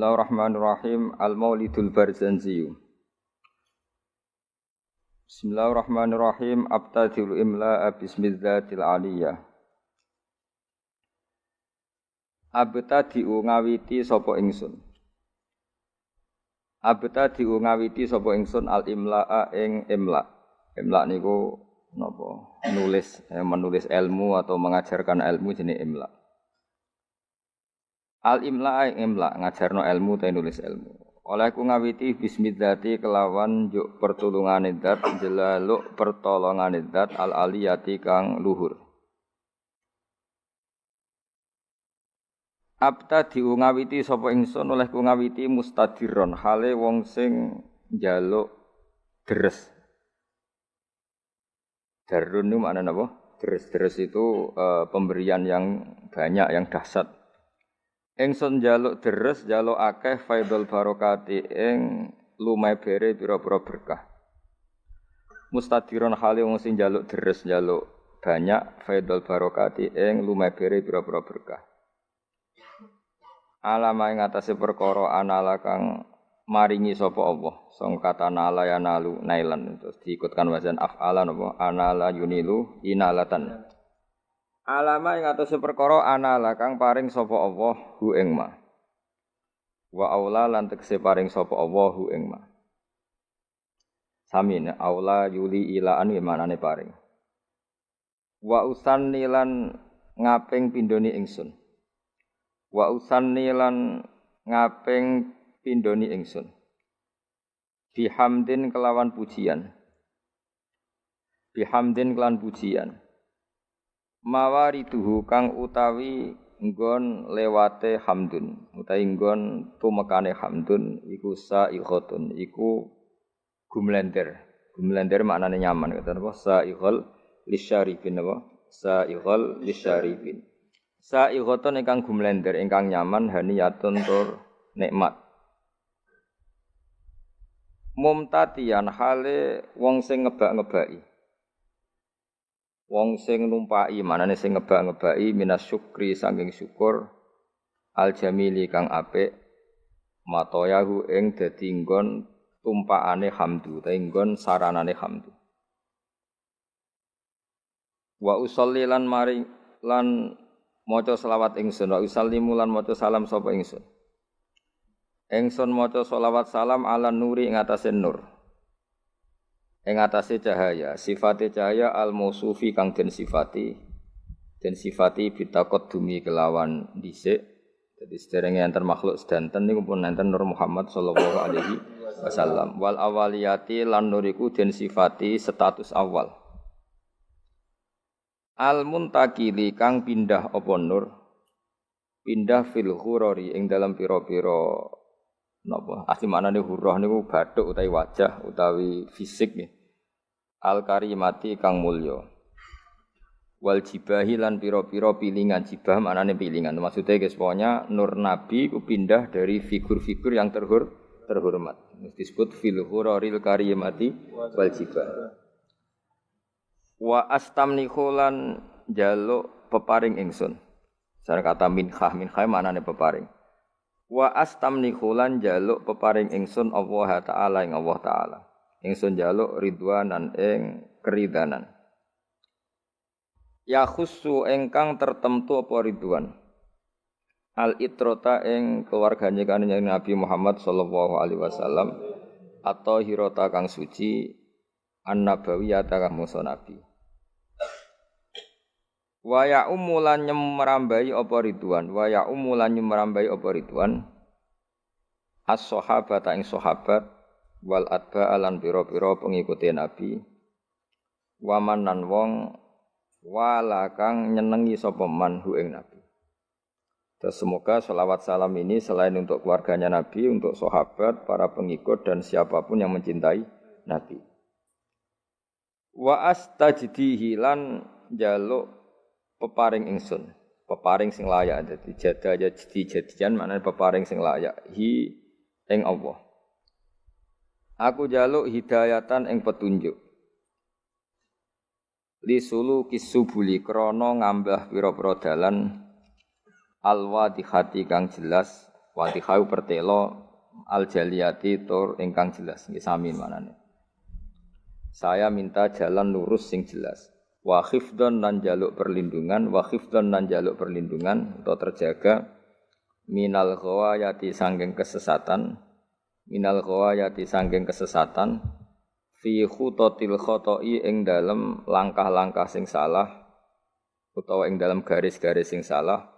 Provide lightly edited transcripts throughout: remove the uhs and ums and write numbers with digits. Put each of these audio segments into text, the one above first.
Bismillahirrahmanirrahim. Al-Maulidul Barzanzi. Bismillahirrahmanirrahim. Abtadil imla'a bismillatil aliyah. Abtadi'u ngawiti sapa ingsun. Abtadi'u ngawiti sapa ingsun al-imla'a ing imla'. Imla' niku napa? Menulis ilmu atau mengajarkan ilmu jenenge imla'. Al-imla' ing imla' ngajarno ilmu ta nulis ilmu. Olehku ngawiti bismillati kelawan njuk pertulungane zat jelaluk pertolongane zat al-aliyati kang luhur. Abtadi'u ngawiti sapa ingsun olehku ngawiti mustadirron hale wong sing njaluk deres. Darun itu maknane apa? Deres itu pemberian yang banyak, yang dahsyat. Ingsun njaluk deres, njaluk akeh faidul barokati ing lumebere pira-pira berkah. Mustadiron hale wong sing njaluk deres, njaluk banyak faidul barokati ing lumebere pira-pira berkah. Alama ing atase perkara anala kang maringi sapa Allah. Song kata nala ya nalu nailan terus diikutkan wazan af'ala napa anala yunilu inalatan. Alama ing atase perkara anala kang paring sapa Allah hu ing ma. Wa aula lan tekse paring sapa Allah hu ing ma. Sami aula yuli ilaan manane paring. Wa usanni lan ngaping pindhoni ingsun. Wa usanni lan ngaping pindhoni ingsun. Bihamdin kelawan pujian. Bihamdin kelan pujian. Mawariduhu kang utawi nggon lewate hamdun utawi nggon tumekane hamdun iku sa'iqatun iku gumlender maknane nyaman ngoten apa sa'iqal lisyarifin apa sa'iqal lisyarifin sa'iqatun ingkang gumlender ingkang nyaman haniyatun tur nikmat mumtatian hale wong sing ngebak-ngebaki wong sing numpaki manane sing ngebak-ngebaki minas syukri saking syukur al jamili kang apik matoyahu ing dadi nggon tumpakane hamdu ta nggon saranane hamdu wa usolli lan mari lan maca selawat ingsun wa usallimu lan maca salam sapa ingsun maca selawat salam ala nuri ing atase nur ing atase cahaya, sifate cahaya al-mausufi kang den sifati bitaqaddumi kelawan dhisik. Dadi sederenge enten makhluk sedanten niku pun enten Nur Muhammad sallallahu alaihi wasallam. Wal awaliyati lan nuriku den sifati status awal. Al-muntakili kang pindah apa nur? Pindah fil ghurari ing dalam pira-pira napa asli maknane hurrah niku bathuk utawi wajah utawi fisik nggih al karimati kang mulya wal jibahi lan pira-pira pilingan jibah maknane pilingan maksudnya guys pokoknya nur nabi ku pindah dari figur-figur yang terhormat disebut fil ghuraril karimati wal jibah wa astamnihu lan jaluk peparing ingsun cara kata minhah maknane peparing wa astamnihu lan jaluk peparing ingsun Allah taala ing Allah taala ingsun jaluk ridwanan ing keridanan ya khussu ingkang tertentu apa ridwan al itrota ing keluargane kanjeng Nabi Muhammad sallallahu alaihi wasallam atau hirota kang suci an-nabawiyata kang musa nabi wa ya umulan nyemrambai apa ridwan wa ya umulan nyemrambai apa ridwan as-sahabata ing sahabat wal atba lan pira-pira pengikuti nabi waman nan wong wala kang nyenengi sapa man hu ing nabi. Terus semoga selawat salam ini selain untuk keluarganya nabi untuk sahabat para pengikut dan siapapun yang mencintai nabi. Wa astajdihi lan jaluk peparing ingsun, peparing sing layak dadi jadian maknane peparing sing layak hi ing Allah. Aku jaluk hidayatan ing petunjuk. Li suluki subuli krana ngambah pira-pira dalan alwadihati kang jelas Wadihau pertelo al jaliyati tur ingkang jelas. Nggih sami manane. Saya minta jalan lurus sing jelas. Wa khifdon nan jaluk perlindungan, atau terjaga minal ghawayati sangking kesesatan, fi khutatil khoto'i ing dalem langkah-langkah sing salah utawa ing dalem garis-garis sing salah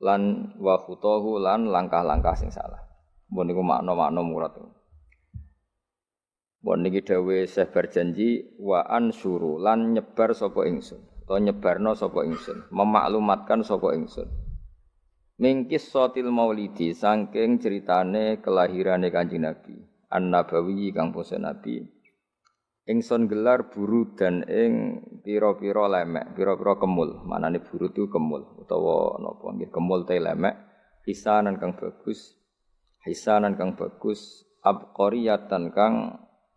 lan wa khutahu lan langkah-langkah sing salah. Mun niku makna-makna murad. Mun niki dawuhe Syekh berjanji wa ansuru lan nyebar sapa ingsun, utawa nyebarno sapa ingsun, memaklumatkan sapa ingsun. Mingkis sotil maulidi saking ceritane kelahirane Kanjeng Nabi, an-nabawi kang basa Nabi. Ingsun gelar buru dan ing pira-pira lemek, pira-pira kemul. Manane buru itu kemul utawa napa nggih kemul te lemek, hisanan kang bagus, abqariyatan kang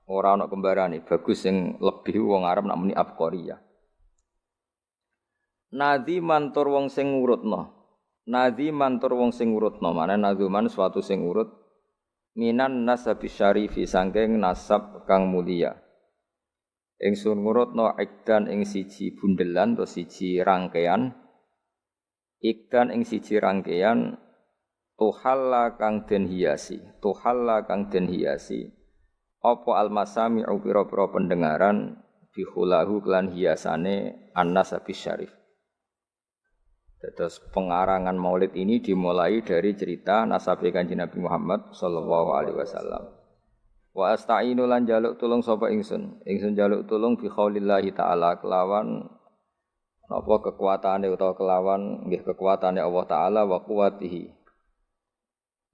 ora ana kembarane, bagus sing lebih wong Arab nak muni abqariyah. Nadhiman tur wong sing ngurutno. Manane nadzuman suatu sing urut minan nasabi syarifi sangking nasab kang mulia. Ingsun ngurutno ikdan ing siji bundelan atau siji rangkaian. Tuhalla kang den hiasi. Apa almasami'u pira-pira pendengaran bihulahu kelan hiasane an-nasabi syarif. Terus pengarangan maulid ini dimulai dari cerita nasab Kanjeng Nabi Muhammad sallallahu alaihi wasallam. Wa asta'inu lan jaluk tulung sapa ingsun. Ingsun jaluk tulung bi khaulillahi taala kelawan napa kekuatane utawa kelawan nggih kekuatane Allah taala wa quwwatihi.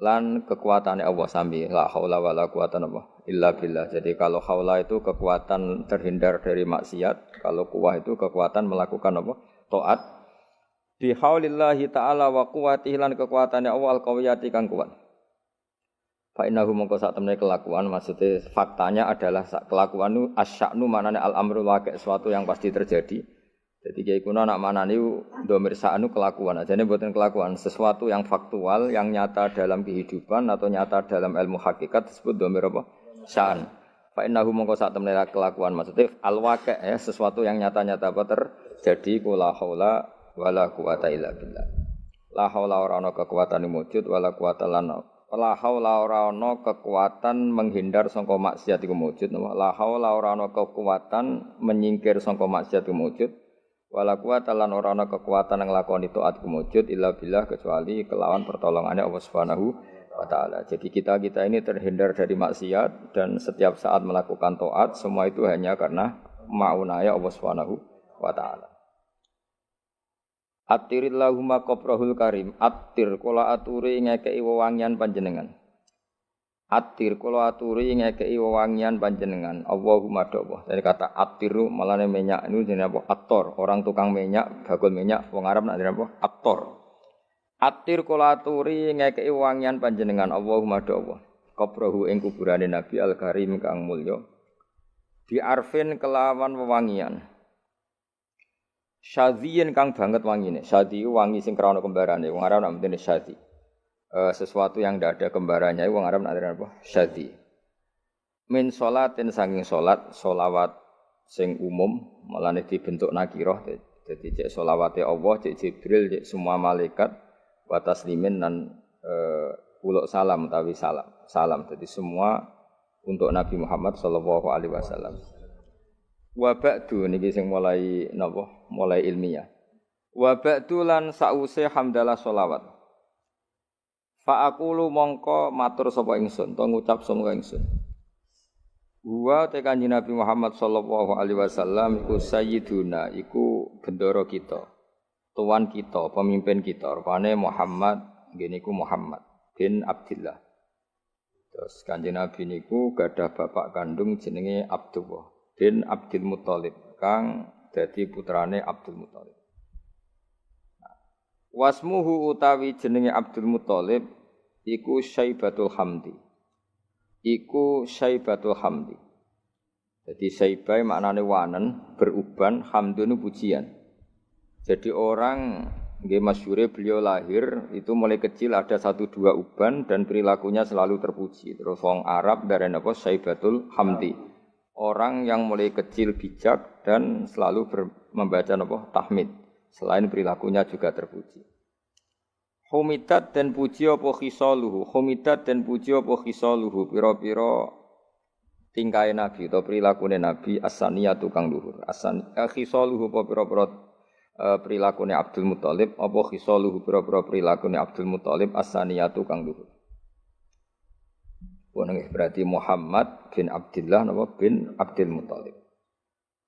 Lan kekuatane Allah sami la haula wala quwata illa billah. Jadi kalau haula itu kekuatan terhindar dari maksiat, kalau quwwah itu kekuatan melakukan apa? Taat. Bi haulillahi ta'ala wa quwwatihi lan kekuatane Allah al-qawiyati kang kuat. Fa innahu mongko sak temene kelakuan maksudnya faktanya adalah kelakuan itu asya'nu manane al-amru waqi' sesuatu yang pasti terjadi. Jadi kiai kuno nak manani dhamir sa'nu kelakuan ajane mboten kelakuan sesuatu yang faktual yang nyata dalam kehidupan atau nyata dalam ilmu hakikat disebut dhamir apa? Sa'an. Fa innahu mongko sak temene kelakuan maksudnya al-waqi' ya sesuatu yang nyata-nyata apa terjadi kula haula wala quwata illa billah. La haula ora ana kekuatan wujud wala quwata lan la haula ora ana kekuatan menghindar saka maksiat iku wujud. La haula ora ana kekuatan menyingkir saka maksiat iku wujud. Wala quwata lan ora ana kekuatan nglakoni taat iku wujud illa billah kecuali kelawan pertolongannya Allah Subhanahu wa taala. Jadi kita ini terhindar dari maksiat dan setiap saat melakukan taat semua itu hanya karena maunaya Allah Subhanahu wa taala. Attirillahumma qabrahul karim. Attir kula aturi ngekeki wewangian panjenengan. Allahumma doa. Dari kata attiru malane minyak itu jenenge apa? Attor. Orang tukang minyak, bagul minyak wong Arab nak jenenge apa? Attor. Attir kula aturi ngekeki wewangian panjenengan. Allahumma doa. Qabrahu ing kuburane Nabi al-Karim kang mulya. Bi arfin kelawan wewangian. Syadhiyin kang banget wangine. Syadhi wangi sing krana kembarane. Wong Arab nak mendene syadhi. Sesuatu yang tidak ada kembarannya wong Arab nak apa? Syadhi. Min sholatin saking salat, sholawat sing umum, malane dibentuk nakirah. Dadi cek sholawate Allah, cek Jibril, cek semua malaikat wa taslimin dan uluk salam utawi salam. Jadi semua untuk Nabi Muhammad sallallahu alaihi wasallam. Wa ba'du niki sing mulai napa? Mulai ilmiah. Wa ba'du lan sause hamdalah sholawat. Fa aqulu mongko matur sapa ingsun, to ngucap sapa ingsun. Wa te Kanjeng Nabi Muhammad sallallahu alaihi wasallam iku sayyiduna, iku bendoro kita. Tuan kita, pemimpin kita, rupane Muhammad, ngene iku Muhammad bin Abdullah. Terus Kanjeng Nabi niku gadah bapak kandung jenenge Abdullah bin Abdul Muthalib kang dadi putrane Abdul Muthalib. Wasmuhu utawi jenenge Abdul Muthalib iku Syaibatul Hamdi. Jadi Syaibah maknane wanen, beruban, hamdun pujian. Jadi orang Nggih masyhure beliau lahir itu mulai kecil ada 1-2 uban dan perilakunya selalu terpuji. Terus wong Arab darane apa Saibatul Hamdi. Orang yang mulai kecil bijak dan selalu membaca apa tahmid. Selain perilakunya juga terpuji. Humidat dan puji apa khisaluhu. Humidat dan puji apa khisaluhu. Pira-pira tingkahe Nabi atau perilakune Nabi as-saniyatu kang luhur. Khisaluhu apa pira-pira perilakune Abdul Muthalib apa khisaluhu pira-pira perilakune Abdul Muthalib as-saniyatu kang luhur. Nggih berarti Muhammad bin Abdullah napa bin Abdul Muthalib.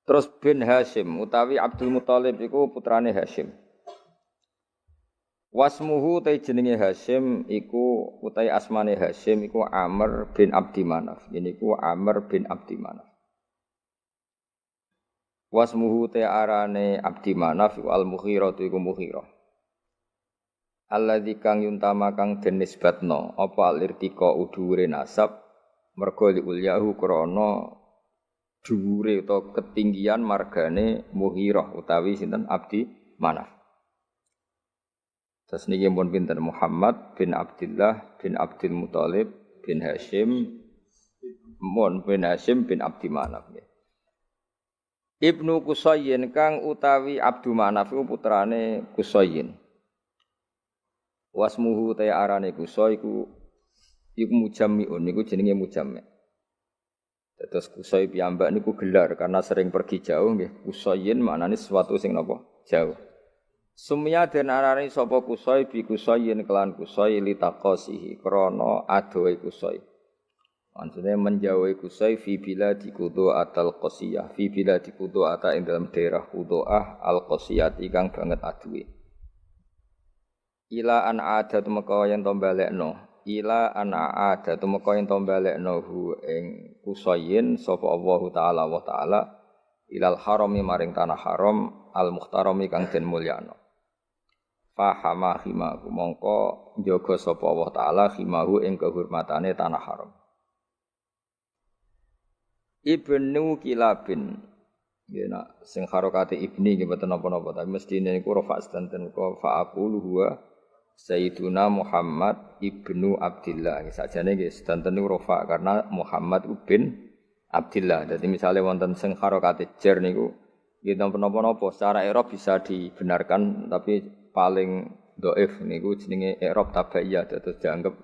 Terus bin Hashim utawi Abdul Muthalib iku putrane Hashim. Wasmuhu ta jenenge Hashim iku utawi asmane Hashim iku Amr bin Abdi Manaf. Niku Amr bin Abdi Manaf. Wasmuhu te arane Abdi Manaf iku Al-Mughirah iku Mughirah. Alladzi kang yuntama kang den nisbatno apa alirtika udhure nasab mergo liulyahu krana dhuwure utawa ketinggian margane Mughirah utawi sinten Abdi Manaf. Terus niki pun pinten Muhammad bin Abdullah bin Abdul Muthalib bin Hashim bin Hashim bin Abdi Manaf. Ibnu Qusayyin kang utawi Abdu Manaf iku putrane Qusayyin. Wasmuhu ta arane Qusay iku mujammiun niku jenenge mujammi'. Terus Qusay piyambak niku gelar karena sering pergi jauh nggih. Qusayyin maknane sesuatu sing napa? Jauh. Sumya den arane sapa Qusay bi Qusayyin kelan Qusay litaqasihi krana adohe Qusay. Maksudnya menjauhi Qusay fi biladi Qudu'ah al-Qasiyah fi biladi Qudu'ah ing dalam daerah Qudu'ah al-Qasiyah ikang banget aduwe. Ila an adat meka yen to balekno. Ila an adat meka yen to balekno hu ing Qusayyin sapa Allah taala ilal harami maring tanah haram al-muhtarami kang den mulyana. Fahama himahu mongko njaga sapa Allah taala himahu ing kehormatane tanah haram. Ibnu Kilabin. Ya nak sing harokate ibni nggih mboten napa-napa tapi mestine niku rafa sedanten kok fa'aqulu huwa Sayyiduna Muhammad ibnu Abdillah. Sakjane nggih sedanten niku rafa karena Muhammad bin Abdillah. Dadi misale wonten sing harokate jar niku nggih napa-napa secara i'rab bisa dibenarkan tapi paling dhaif niku jenenge i'rab tabaiyah terus dianggap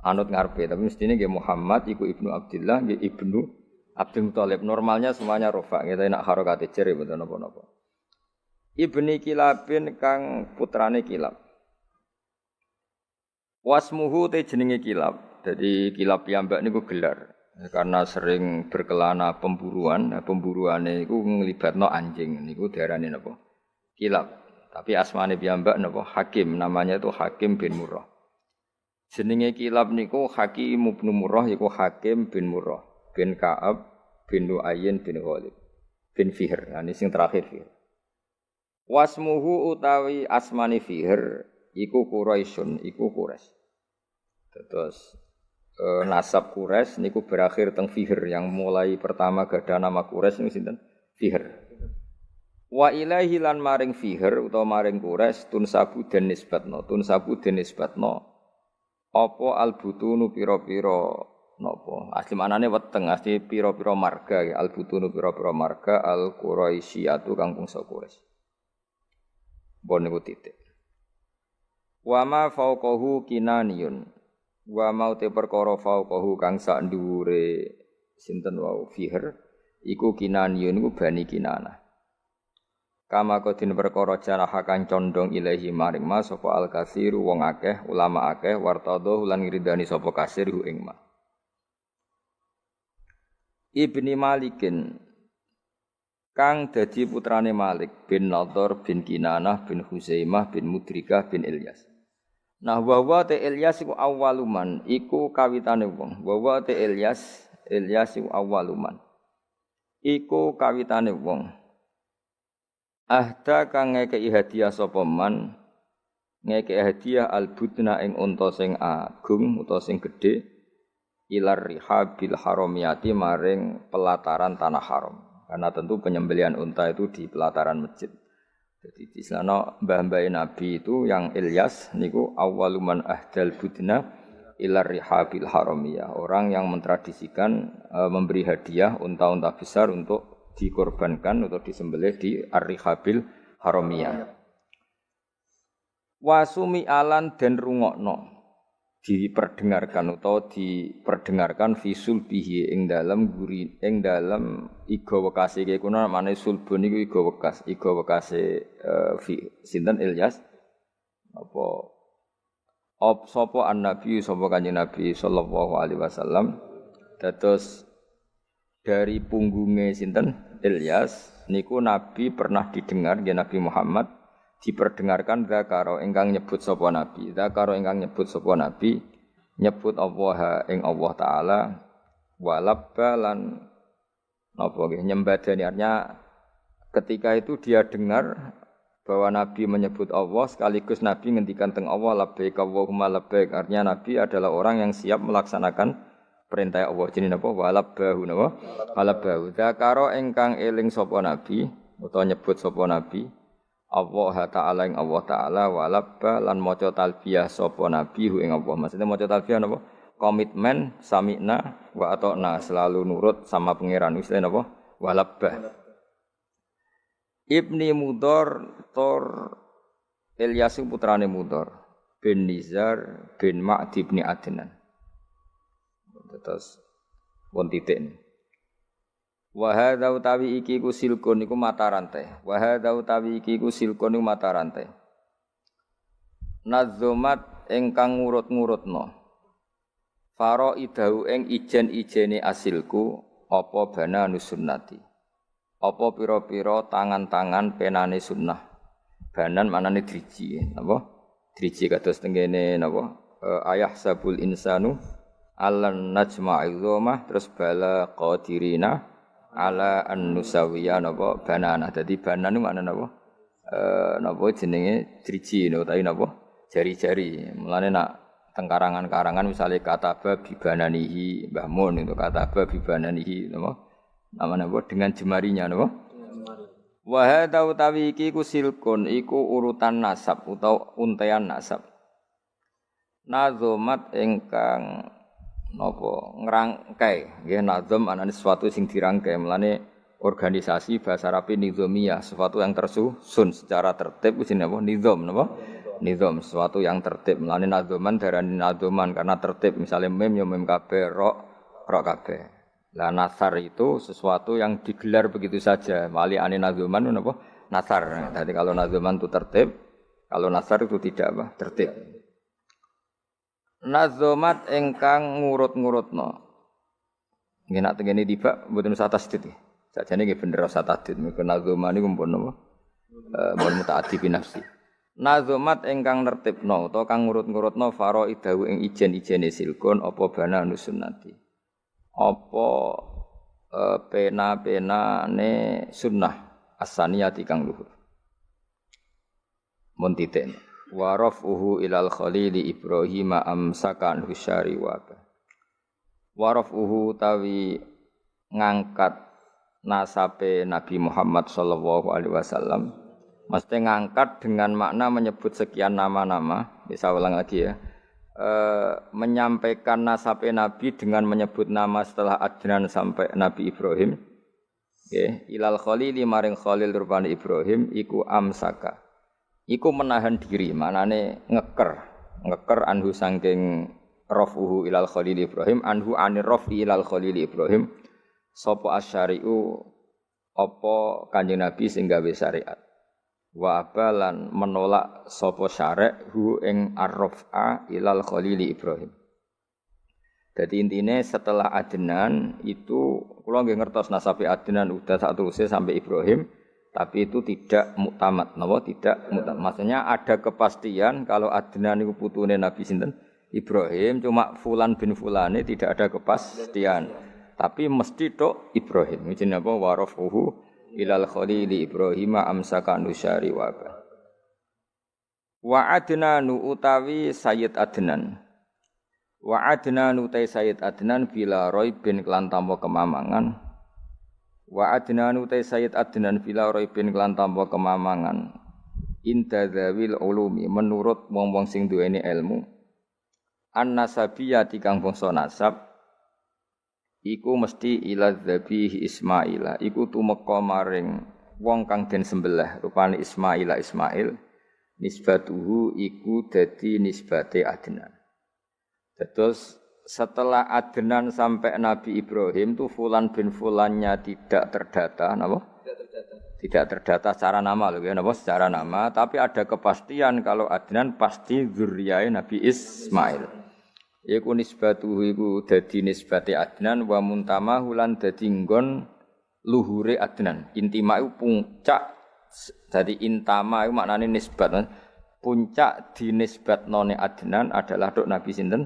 anut ngarepe tapi mestine nggih Muhammad iku ibnu Abdillah nggih ibnu Abdul Muthalib normalnya semuanya rofa, kita nak harokati ciri betul napa-napa. Ibni Kilabin kang putrane Kilab. Wasmuhu te jenenge Kilab. Jadi Kilab piyambak niku gelar karena sering berkelana pemburuan, pemburuane iku nglibatno anjing niku diarani napa? Kilab. Tapi asmane piyambak napa? Hakim, namanya itu Hakim bin Murrah. Jenenge Kilab niku Hakim bin Murrah iku Hakim bin Murrah. Bin Ka'ab bin Lu'ayyin bin Ghalib bin Fihr. Nah ini sing terakhir Fihr. Wasmuhu utawi asmani Fihr iku Quraisyun, iku Quraisy. Terus nasab Quraisy niku berakhir teng Fihr yang mulai pertama gadah nama Quraisy niku sinten? Fihr. Wa ilaihi lan maring Fihr utawa maring Quraisy tunsabu den nisbatno, apa albutunu pira-pira napa asli manane weteng asli pira-pira marga ya albutunu pira-pira marga al quraisyatu kang bangsa Quraisy bon niku titik wa ma fauqahu kinaniyun wa mau te perkara fauqahu kang sak dhuwure sinten wau Fihr iku kinaniyun iku bani Kinanah kama kodin perkara janaha kang condong ilahi maring ma sapa al katsiru wong akeh ulama akeh wartadho lan ngridani sapa kasir hu ing ma Ibni Malikin kang dadi putrane Malik bin Nadhr bin Kinanah bin Huzaimah bin Mudrikah bin Ilyas. Nah wa te Ilyas iku awaluman iku kawitane wong. Wa te Ilyas iku awaluman. Iku kawitane wong. Ahda kang ngekeki hadiah sapa man ngekeki hadiah albudna ing unta sing agung utawa sing gedhe ilar rihabil haramiyati maring pelataran tanah haram karena tentu penyembelihan unta itu di pelataran masjid. Jadi di sana mbah-mbah Nabi itu yang Ilyas niku awwaluman ahdal budna ilar rihabil haramiyah. Orang yang mentradisikan memberi hadiah unta-unta besar untuk dikorbankan atau disembelih di ar-rihabil haramiyah. Wasumi alan den rungokno diperdengarkan atau diperdengarkan visul bihi ing dalam guri ing dalam iga wekase iki kuna mane sulbun niku iga wekase sinten Ilyas apa sapa an-nabi sapa kanjeng Nabi sallallahu alaihi wasallam dados dari punggunge sinten Ilyas niku Nabi pernah didengar nggih Nabi Muhammad diperdengarkan zakaro ingkang nyebut sapa nabi nyebut Allah ing Allah taala walabbalan napa nggih nyembadani artinya ketika itu dia dengar bahwa nabi menyebut Allah sekaligus nabi ngendikan teng Allah labbaik Allahumma labbaik artinya nabi adalah orang yang siap melaksanakan perintah Allah jenenge napa walabbahu napa walabbahu zakaro ingkang eling sapa nabi utawa nyebut sapa nabi Allah Ta'ala ing Allah Ta'ala walabba lan maca talbiyah sapa nabi ing Allah. Maksudnya maca talbiyah napa? Komitmen sami'na wa ata'na selalu nurut sama pangeran. Wis napa? Walabba. Ibni Mudhar Tor Ilyas putrane Mudhar bin Nizar bin Ma'd bin Adnan. Terus won titik. Wa hadza utawi iki ku silkun iku mata rantai. Wa hadza utawi iki ku silkun iku mata rantai. Nazumat ingkang ngurut-ngurutno. Faraidahu ing ijen-ijene asilku apa bana nusunnati. Apa pira-pira tangan-tangan penane sunnah. Banan manane driji, napa? Driji kados tengene napa? Ayah sabul insanu alan najma'i dzamah terus bala qadirina ala an-nusawiya napa banana. Dadi banan niku maknane napa? Napa jenenge driji utawi napa? Jari-jari. Mulane nak teng karangan-karangan misale kataba bi bananihi Mbah Mun itu kataba bi bananihi napa? Namane napa dengan jemarinya napa? Wa hadza utawi iki ku silkun iku urutan nasab utawa untean nasab. Nazomat ingkang napa ngrangkai nggih nazam anane sesuatu sing dirangkai melane organisasi bahasa Arab nizamiyah sesuatu yang tersusun secara tertib wis napa nizam napa nizam sesuatu yang tertib melane nazaman darani nazaman karena tertib misalnya mem ya mem kabeh ro kabeh lah nasar itu sesuatu yang digelar begitu saja wali ane nazaman napa nasar jadi kalau nazaman itu tertib kalau nasar itu tidak apa tertib. Nazomat ingkang ngurut-ngurutno. Nggih nak tengene tiba mboten usah tasdid. Sajane nggih bener usah tasdid. Mergo nazoman niku mpun napa? Mun mutaaddi bi nafsi. Nazomat ingkang nertibno utawa kang ngurut-ngurutno faraidahu ing ijen-ijene silkun apa bana nusunnati. Apa pena-penane sunnah as-saniyati kang luhur. Mun titik. Wa rafuhu ilal khalili Ibrahim amsakan husyari wa rafuhu tawi ngangkat nasabe Nabi Muhammad sallallahu alaihi wasallam mesti ngangkat dengan makna menyebut sekian nama-nama bisa ulang lagi ya menyampaikan nasabe Nabi dengan menyebut nama setelah Adnan sampai Nabi Ibrahim okay. Ilal khalili maring khalil rupane Ibrahim iku amsaka iku menahan diri, manane ngeker anhu saking rafuhu ilal khalil Ibrahim, anhu anir rafi ilal khalil Ibrahim, sapa asyari'u apa kanjeng Nabi sing gawe syariat. Wa abalan menolak sapa syari' hu ing arrafa ilal khalil Ibrahim. Jadi intinya setelah Adnan itu kula nggih ngertos nasabe Adnan udah sak terusé sampai Ibrahim. Tapi itu tidak muktamad, napa tidak muktamad. Maksudnya ada kepastian kalau Adnan niku putune Nabi sinten Ibrahim, cuma fulan bin fulane tidak ada kepastian. Tapi mesti tok Ibrahim. Jenenge apa warafuhu ilal khalili Ibrahim amsaka nusyari wa ba. Wa Adnanu utawi Sayyid Adnan. Wa Adnanu utai Sayyid Adnan bila raibin kelan tanpa kemamangan. Wa Adnan utai Sayyid Adnan bila raibin kelan tanpa kemamangan inda dzawil ulumi menurut wong-wong sing duweni ilmu an-nasabiyati kang bangsa nasab iku mesti ila dzabih Ismaila iku tumeka maring wong kang den sembelih rupane Ismail nisbatuhu iku dadi nisbate Adnan. Terus setelah Adnan sampai Nabi Ibrahim tuh Fulan bin Fulannya tidak terdata, napa? Tidak terdata secara nama loh, ya, napa? Secara nama, tapi ada kepastian kalau Adnan pasti zuriyae Nabi Ismail. Iku nisbatuhu iku dadi nisbate Adnan wa muntamahu lan dadi nggon luhure Adnan. Intima iku puncak, dadi intama iku maknane nisbat. Puncak dinisbatnone Adnan adalah dok Nabi sinten?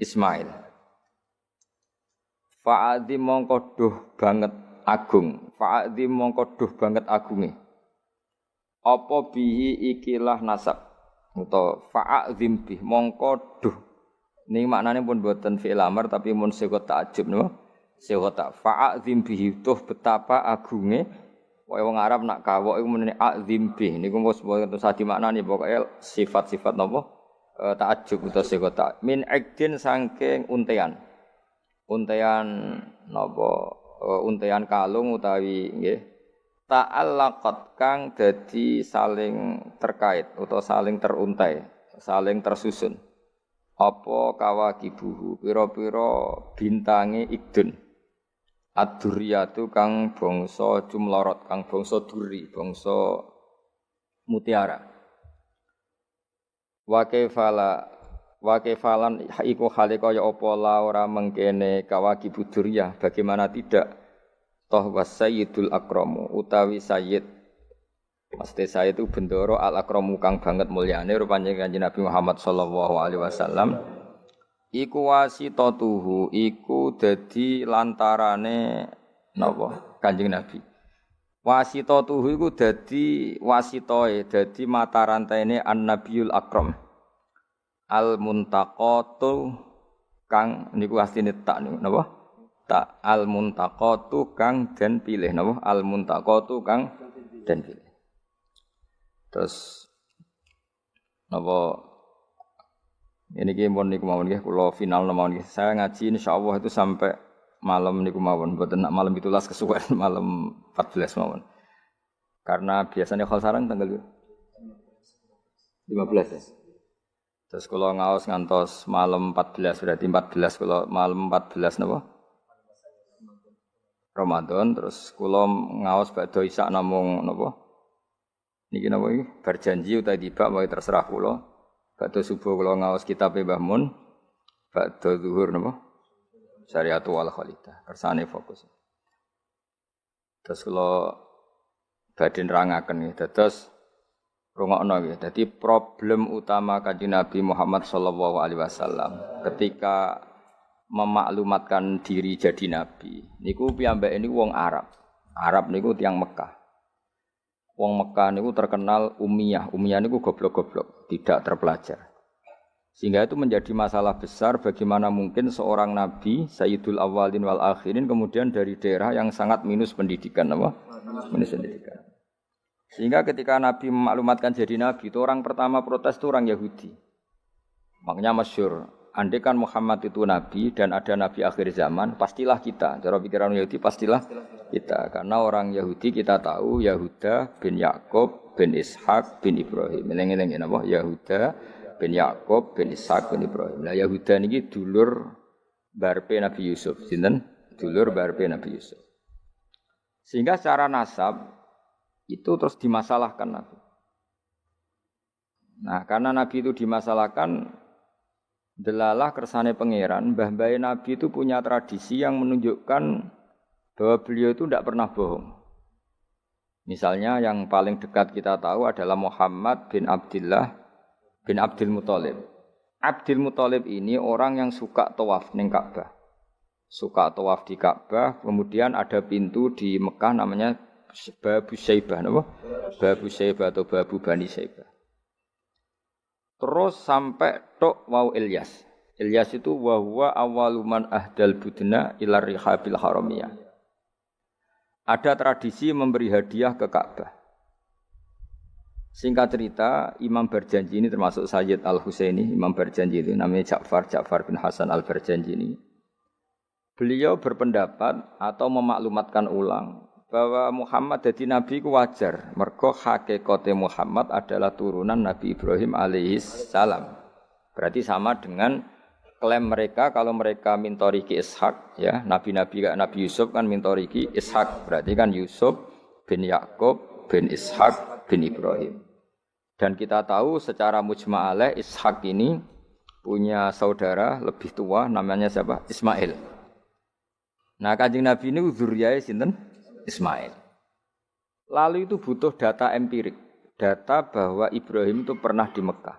Ismail. Fa'adhi mongko duh banget agung. Fa'adhi mongko duh banget agunge. Apa bihi ikilah nasab. Utawa fa'adzim bih mongko duh. Ini maknanya pun buatan fi'il amar tapi mun sigot ta'ajub no. Sigot ta fa'adzim bihi duh betapa agunge. Wong Arab nak kawok iku menene adzim bih. Niku wis boten sadi maknane pokoke sifat-sifat napa? Ta'ajub utawa segota min ikdin saking untean napa untean kalung utawi nggih ta'allaqat kang dadi saling terkait utawa saling teruntai saling tersusun apa kawakibuhu pira-pira bintange ikdun ad-durriyatu kang bangsa jumlorot kang bangsa duri bangsa mutiara wa kaifalan iku hale kaya apa la ora mengkene kawaki buduriyah bagaimana tidak toh wasayyidul akramu utawi sayyid mesti sayyid itu bendoro al akramu kang banget mulyane rupane Kanjeng Nabi Muhammad sallallahu alaihi wasallam iku wasitatuhu iku dadi lantarane napa Kanjeng Nabi wasitatuhu iku dadi wasitoe dadi mata rantaine an-nabiyul akram al-muntaqatu kang niku asline tak niku napa tak al-muntaqatu kang den pilih napa al-muntaqatu kang den pilih terus napa ini ki mun niku mawon nggih kula final mawon nggih saya ngaji insyaallah itu sampai malam niku mawon mboten nak malam 17 kesuwen malam 14 mawon. Karena biasanya khol sarang tanggal 15 ya. Terus kula ngaos ngantos malam 14 berarti 14 kula malam 14 napa? Ramadan terus kula ngaos badhe isak namung napa? Niki napa iki? Berjanji utawa tiba wae terserah kula. Badhe subuh kula ngaos kitab Mbah Mun. Badhe zuhur napa? Syariatu wal khalidah kersane fokus. Terus kalau badhe nerangaken nggih dados rungokno nggih. Dadi problem utama Kanjeng Nabi Muhammad sallallahu alaihi wasallam ketika memaklumatkan diri jadi nabi niku piyambake niku wong Arab. Arab niku tiyang Mekah. Wong Mekah niku terkenal ummiyah. Ummiyah niku goblok-goblok, tidak terpelajar. Sehingga itu menjadi masalah besar bagaimana mungkin seorang nabi Sayyidul Awwalin wal Akhirin kemudian dari daerah yang sangat minus pendidikan apa? Minus pendidikan. Sehingga ketika Nabi memaklumatkan jadi nabi itu orang pertama protes itu orang Yahudi. Makanya masyhur, andai kan Muhammad itu nabi dan ada nabi akhir zaman, pastilah kita. Cara pikiran Yahudi pastilah kita. Karena orang Yahudi kita tahu Yahuda bin Yakub bin Ishak bin Ibrahim. Eling-eling napa? Yahuda bin Yakub bin Ishak bin Ibrahim. Nah Yahuda niki dulur barpe Nabi Yusuf, sinten? Dulur barpe Nabi Yusuf. Sehingga secara nasab itu terus dimasalahkan Nabi. Nah, karena Nabi itu dimasalahkan delalah kersane pangeran, mbah-mbah Nabi itu punya tradisi yang menunjukkan bahwa beliau itu tidak pernah bohong. Misalnya yang paling dekat kita tahu adalah Muhammad bin Abdullah bin Abdul Muthalib. Abdul Muthalib ini orang yang suka tawaf ning Ka'bah. Suka tawaf di Ka'bah, kemudian ada pintu di Mekah namanya Babu Syaibah, napa? Babu Syaibah atau Babu Bani Syaibah. Terus sampai tok wau Ilyas. Ilyas itu wa huwa awwaluman ahdal budna ila rihabil haramiyah. Ada tradisi memberi hadiah ke Ka'bah. Singkat cerita, Imam Barjanji ini termasuk Sayyid Al-Husaini, Imam Barjanji itu namanya Ja'far bin Hasan Al-Barjanji ini. Beliau berpendapat atau memaklumatkan ulang bahwa Muhammad jadi nabi ku wajar. Mergo hakikate Muhammad adalah turunan Nabi Ibrahim alaihis salam. Berarti sama dengan klaim mereka kalau mereka mintoriki Ishak, ya, nabi-nabi kayak Nabi Yusuf kan mintoriki Ishak. Berarti kan Yusuf bin Yakub bin Ishak bin Ibrahim. Dan kita tahu secara mujma'alaih Ishak ini punya saudara lebih tua namanya siapa? Ismail. Nah, Kanjeng Nabi ini zuriyae sinten? Ismail. Lalu itu butuh data empirik, data bahwa Ibrahim itu pernah di Mekah.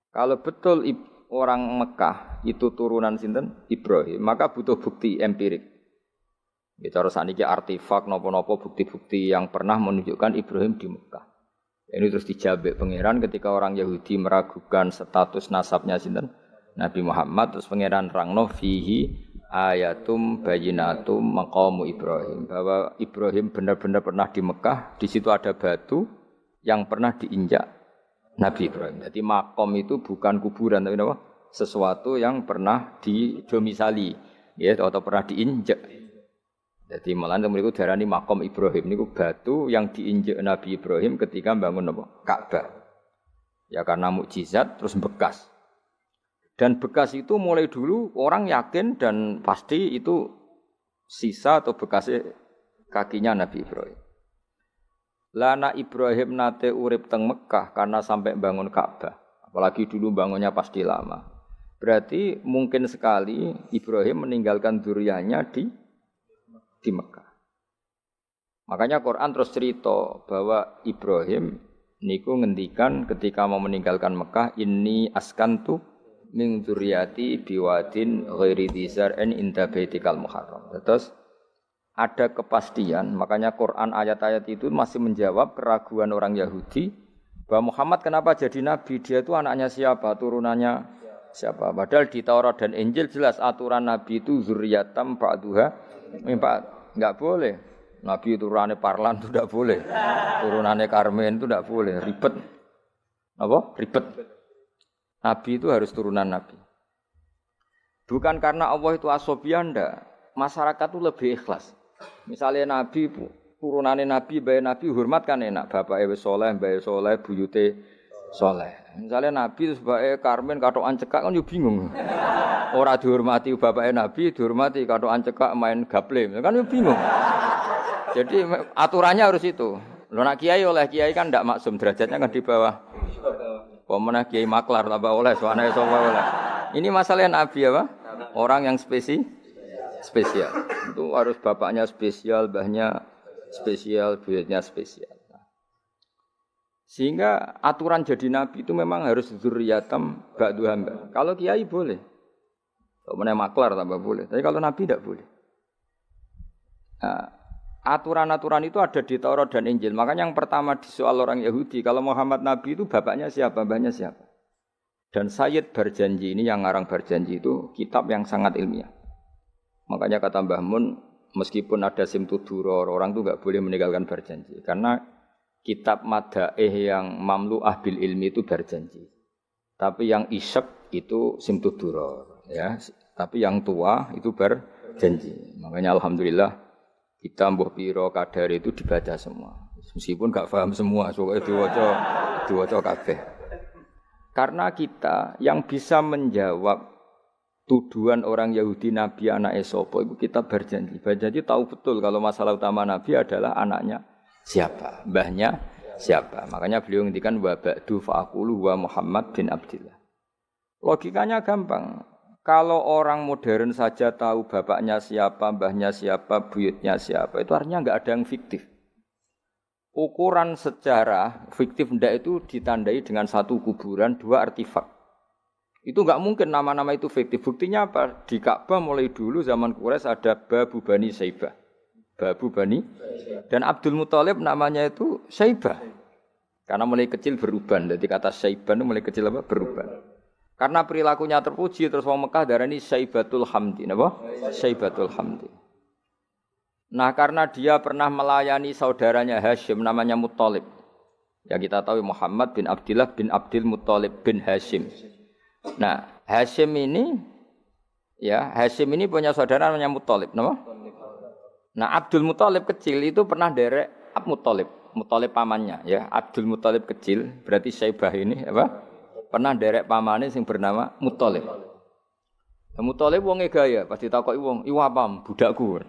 Kalau betul orang Mekah itu turunan sinten? Ibrahim, maka butuh bukti empirik. Kita harus saniki artefak nopo-nopo bukti-bukti yang pernah menunjukkan Ibrahim di Mekah. Ini terus dijabek pangeran ketika orang Yahudi meragukan status nasabnya sinten? Nabi Muhammad, terus pangeran rangno fihi ayatum bayinatum maqamu Ibrahim, bahwa Ibrahim benar-benar pernah di Mekah, di situ ada batu yang pernah diinjak Nabi Ibrahim. Jadi makom itu bukan kuburan tapi apa? Sesuatu yang pernah didomisali, ya, atau pernah diinjak. Jadi malah mereka darani makom Ibrahim niku batu yang diinjak Nabi Ibrahim ketika bangun apa? Ka'bah. Ya karena mukjizat terus bekas. Dan bekas itu mulai dulu orang yakin dan pasti itu sisa atau bekasnya kakinya Nabi Ibrahim. Lana Ibrahim nate urip teng Mekah karena sampai bangun Ka'bah. Apalagi dulu bangunnya pasti lama. Berarti mungkin sekali Ibrahim meninggalkan dzurriyyahnya di Mekah. Makanya Quran terus cerita bahwa Ibrahim niku ngendikan ketika mau meninggalkan Mekah, inni askantu min dzurriyyati biwadin ghairi dzar'in inda baitikal muharram. Terus ada kepastian, makanya Quran ayat-ayat itu masih menjawab keraguan orang Yahudi bahwa Muhammad kenapa jadi nabi, dia itu anaknya siapa, turunannya siapa. Padahal di Taurat dan Injil jelas aturan nabi itu dzurriyyatam ba'duha enggak boleh. Nabi turunannya Parlan itu enggak boleh. Turunannya Karmen itu enggak boleh, ribet. Apa? Ribet. Nabi itu harus turunan Nabi. Bukan karena Allah itu asobian, enggak. Masyarakat itu lebih ikhlas. Misalnya Nabi, turunannya Nabi, bayi Nabi, hormat kan enak. Bapak Ewe Soleh, bayi Soleh, buyute Soleh. Misalnya Nabi, sebagai Karmen, katokan cekak, kan juga bingung. Orang dihormati bapak Nabi, dihormati katokan cekak main gaple. Kan juga bingung. Jadi aturannya harus itu. Lo nak kiai oleh kiai kan enggak maksum, derajatnya kan di bawah. Pemenang kiai maklar tambah oleh, soalnya oleh. Ini masalah Nabi apa? Orang yang spesial. Itu harus bapaknya spesial, mbahnya spesial, buyutnya spesial. Sehingga aturan jadi Nabi itu memang harus dzurriyyatam ba'du hamba. Kalau kiai boleh. Pemenang maklar tambah boleh. Tapi kalau Nabi tidak boleh. Nah, aturan-aturan itu ada di Taurat dan Injil. Makanya yang pertama di soal orang Yahudi, kalau Muhammad Nabi itu bapaknya siapa, mbahnya siapa. Dan Sayyid Barjanji ini yang ngarang Barjanji itu kitab yang sangat ilmiah. Makanya kata Mbah Mun, meskipun ada simtuduror, orang itu enggak boleh meninggalkan Barjanji. Karena kitab madaih yang mamlu'ah bil ilmi itu Barjanji. Tapi yang isyek itu simtuduror. Ya. Tapi yang tua itu Barjanji. Makanya alhamdulillah kita mbah piro kadar itu dibaca semua. Meskipun enggak paham semua, soalnya diwaca kabeh. Karena kita yang bisa menjawab tuduhan orang Yahudi Nabi anak sapa itu kita Barjanji. Barjanji tahu betul kalau masalah utama Nabi adalah anaknya siapa, mbahnya siapa. Makanya beliau ngendikan wa ba'du fa'aqulu wa Muhammad bin Abdillah. Logikanya gampang. Kalau orang modern saja tahu bapaknya siapa, mbahnya siapa, buyutnya siapa, itu artinya enggak ada yang fiktif. Ukuran sejarah fiktif ndak itu ditandai dengan satu kuburan, dua artefak. Itu enggak mungkin nama-nama itu fiktif. Buktinya apa? Di Ka'bah mulai dulu zaman Quraisy ada Babu Bani Saibah. Babu Bani dan Abdul Muthalib namanya itu Saibah. Karena mulai kecil beruban. Jadi kata Saibah itu mulai kecil apa? Beruban. Karena perilakunya terpuji terus wong Mekah darani Saibatul Hamdi, napa? Saibatul Hamdi. Nah, karena dia pernah melayani saudaranya Hashim namanya Muthalib. Ya kita tahu Muhammad bin Abdullah bin Abdul Muthalib bin Hashim. Nah, Hashim ini punya saudara namanya Muthalib, napa? Nah, Abdul Muthalib kecil itu pernah derek Muthalib pamannya ya. Abdul Muthalib kecil, berarti Syaibah ini apa? Pernah derek pamannya yang bernama Muthalib. Nah, Muthalib wonge gaya, pasti takoki wong, "Iku apa, budakku?"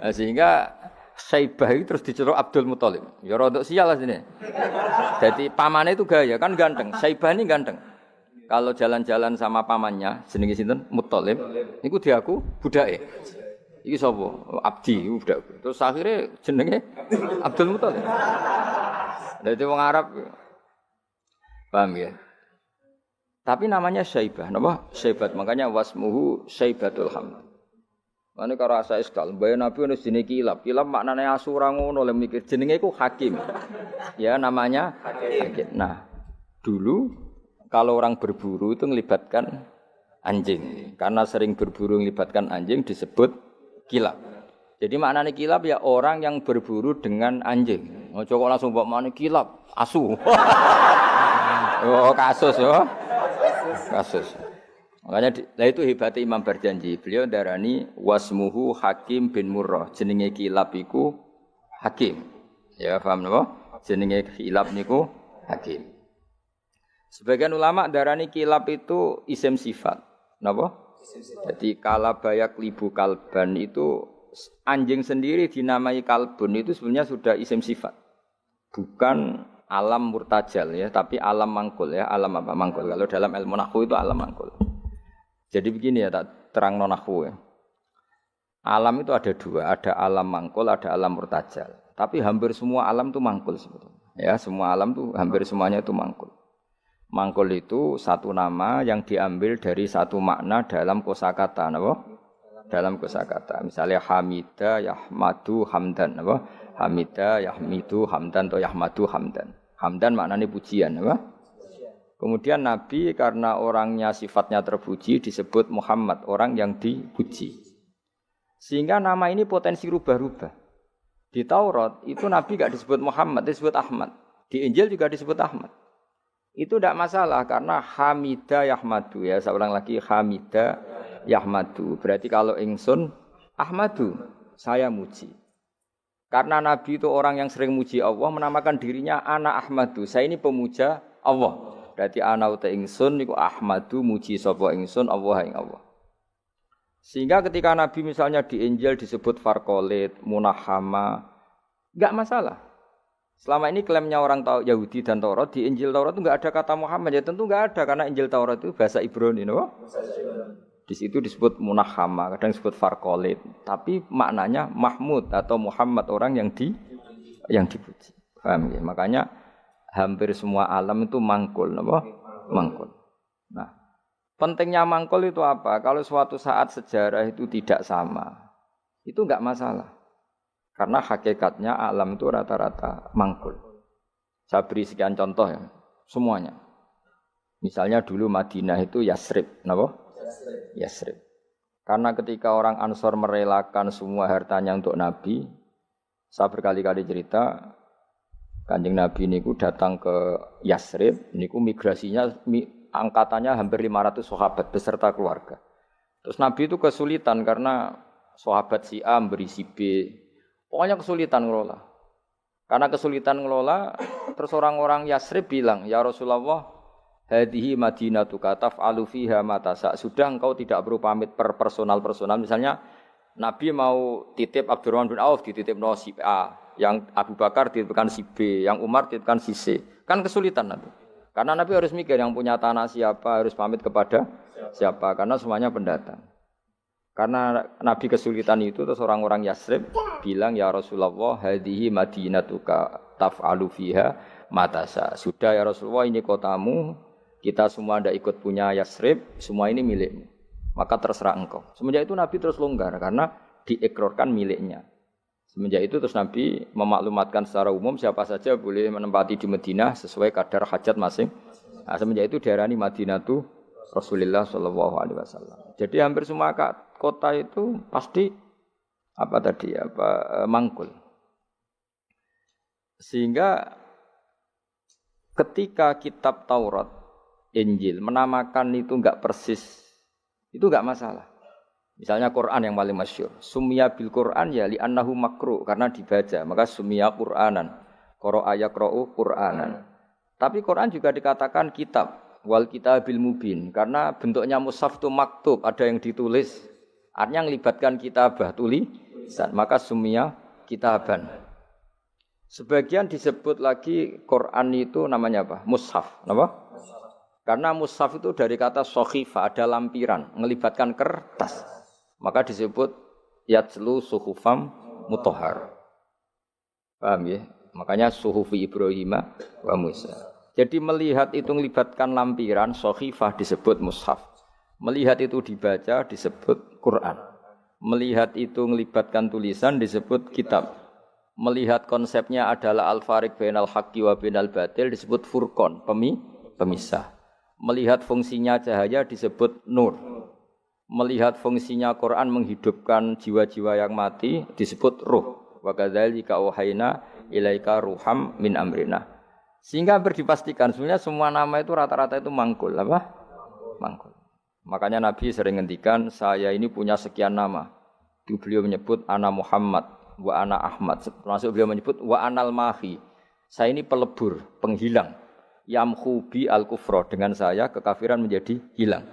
Nah, sehingga Syaibah itu terus diceluk Abdul Muthalib. Ya rodok sial lah sini. Jadi pamannya itu gaya, kan ganteng. Syaibah ini ganteng. Kalau jalan-jalan sama pamannya, jenenge sinten? Muthalib. Niku diaku budake. Iki sapa? Abdi, budakku. Terus akhirnya jenenge Abdul Muthalib. Dadi wong Arab. Paham ya? Tapi namanya Syaibah, napa? Syaibat, makanya wasmuhu Syaibatul Hamd. Mane karo asa iskal, mbaya Nabi ono jenenge Kilab. Kilab maknane asura ngono le mikir jenenge iku Hakim. Ya namanya Hakim. Nah, dulu kalau orang berburu itu melibatkan anjing. Karena sering berburu melibatkan anjing disebut Kilab. Jadi maknane Kilab ya orang yang berburu dengan anjing. Ojo kok langsung mbok maknane Kilab, asu. Oh, kasus yo. Kasus. Makanya itu hebatnya Imam Barjanji. Beliau darani wasmuhu Hakim bin Murrah. Jenenge Kilab iku Hakim. Ya paham napa? Jenenge Kilab niku Hakim. Sebagian ulama darani Kilab itu isim sifat. Napa? Jadi kalabayak libu kalban itu anjing sendiri dinamai kalbun itu sebenarnya sudah isim sifat. Bukan alam murtajal ya, tapi alam mangkul ya. Alam apa? Mangkul. Kalau dalam ilmu nahwu itu alam mangkul. Jadi begini ya, tak terang nonahwu ya. Alam itu ada dua, ada alam mangkul, ada alam murtajal. Tapi hampir semua alam itu mangkul sebetulnya. Ya, semua alam itu hampir semuanya itu mangkul. Mangkul itu satu nama yang diambil dari satu makna dalam kosakata, napa? Dalam kosakata. Misalnya Hamida, Yahmadu, Hamdan, napa? Hamida, Yahmidu, Hamdan atau Yahmadu, Hamdan. Hamdan maknanya pujian, napa? Kemudian Nabi karena orangnya sifatnya terpuji disebut Muhammad, orang yang dipuji. Sehingga nama ini potensi rubah-rubah. Di Taurat itu Nabi tidak disebut Muhammad, disebut Ahmad. Di Injil juga disebut Ahmad. Itu tidak masalah karena Hamida Yahmadu ya. Saya ulang lagi Hamida Yahmadu. Berarti kalau ingsun Ahmadu, saya muji. Karena Nabi itu orang yang sering muji Allah, menamakan dirinya Ana Ahmadu. Saya ini pemuja Allah. Berarti ana uta ingsun niku Ahmadu muji sapa ingsun Allah ing Allah. Sehingga ketika Nabi misalnya di Injil disebut Farqalit, Munahama, enggak masalah. Selama ini klaimnya orang Yahudi dan Taurat, di Injil Taurat itu enggak ada kata Muhammad. Ya tentu enggak ada karena Injil Taurat itu bahasa Ibrani, no? Di situ disebut Munahama, kadang disebut Farqalit, tapi maknanya Mahmud atau Muhammad, orang yang dipuji. Paham ya? Makanya hampir semua alam itu mangkul, apa? Mangkul. Nah, pentingnya mangkul itu apa? Kalau suatu saat sejarah itu tidak sama, itu enggak masalah. Karena hakikatnya alam itu rata-rata mangkul. Saya beri sekian contoh ya, semuanya. Misalnya dulu Madinah itu Yasrib, apa? Yasrib. Karena ketika orang Ansor merelakan semua hartanya untuk Nabi, saya berkali-kali cerita, Kanjeng Nabi niku datang ke Yasrib, niku migrasinya angkatannya hampir 500 sahabat beserta keluarga. Terus Nabi itu kesulitan karena sahabat si A memberi si B. Pokoknya kesulitan ngelola. Karena kesulitan ngelola, terus orang-orang Yasrib bilang, "Ya Rasulullah, hadhihi madinatuka taf'alu fiha ma tasa." Sudah engkau tidak perlu pamit per personal. Misalnya Nabi mau titip Abdurrahman bin Auf dititip si A. Yang Abu Bakar dititipkan si B, yang Umar dititipkan si C. Kan kesulitan Nabi. Karena Nabi harus mikir yang punya tanah siapa, harus pamit kepada siapa, karena semuanya pendatang. Karena Nabi kesulitan itu, terus orang-orang Yasrib bilang, "Ya Rasulullah, hadhihi madinatuka taf'alu fiha matasa." Sudah ya Rasulullah, ini kotamu, kita semua tidak ikut punya Yasrib, semua ini milikmu. Maka terserah engkau. Semenjak itu Nabi terus longgar karena diikrarkan miliknya. Semenjak itu terus Nabi memaklumatkan secara umum siapa saja boleh menempati di Madinah sesuai kadar hajat masing. Nah, semenjak itu diarani Madinatu Rasulullah sallallahu alaihi wasallam. Jadi hampir semua kota itu pasti mangkul. Sehingga ketika kitab Taurat, Injil menamakan itu enggak persis, itu enggak masalah. Misalnya Quran yang paling masyhur, sumya bil Quran ya li annahu makru karena dibaca, maka sumya Quranan. Qara'a yaqra'u Quranan. Tapi Quran juga dikatakan kitab, wal kitabil mubin karena bentuknya mushaf itu maktub, ada yang ditulis. Artinya melibatkan kitabah, tulisan, maka sumya kitaban. Sebagian disebut lagi Quran itu namanya apa? Mushaf, apa? Karena mushaf itu dari kata sohifa, ada lampiran, melibatkan kertas. Maka disebut yatslu suhufam mutahhar. Paham ya? Makanya suhufi Ibrahim wa Musa. Jadi melihat itu melibatkan lampiran, sohifah disebut mushaf. Melihat itu dibaca disebut Quran. Melihat itu melibatkan tulisan disebut kitab. Melihat konsepnya adalah al-fariq bainal haqqi wa bainal batil disebut furqan, pemisah. Melihat fungsinya cahaya disebut nur. Melihat fungsinya Quran menghidupkan jiwa-jiwa yang mati disebut ruh. Wa kadzalika auhayna ilaika ruham min amrina. Sehingga berdipastikan sebenarnya semua nama itu rata-rata itu mangkul, apa? Mangkul. Makanya Nabi sering ngendikan saya ini punya sekian nama. Itu beliau menyebut ana Muhammad wa ana Ahmad. Termasuk beliau menyebut wa anal mahi. Saya ini pelebur, penghilang. Yamhu bi al-kufra, dengan saya kekafiran menjadi hilang.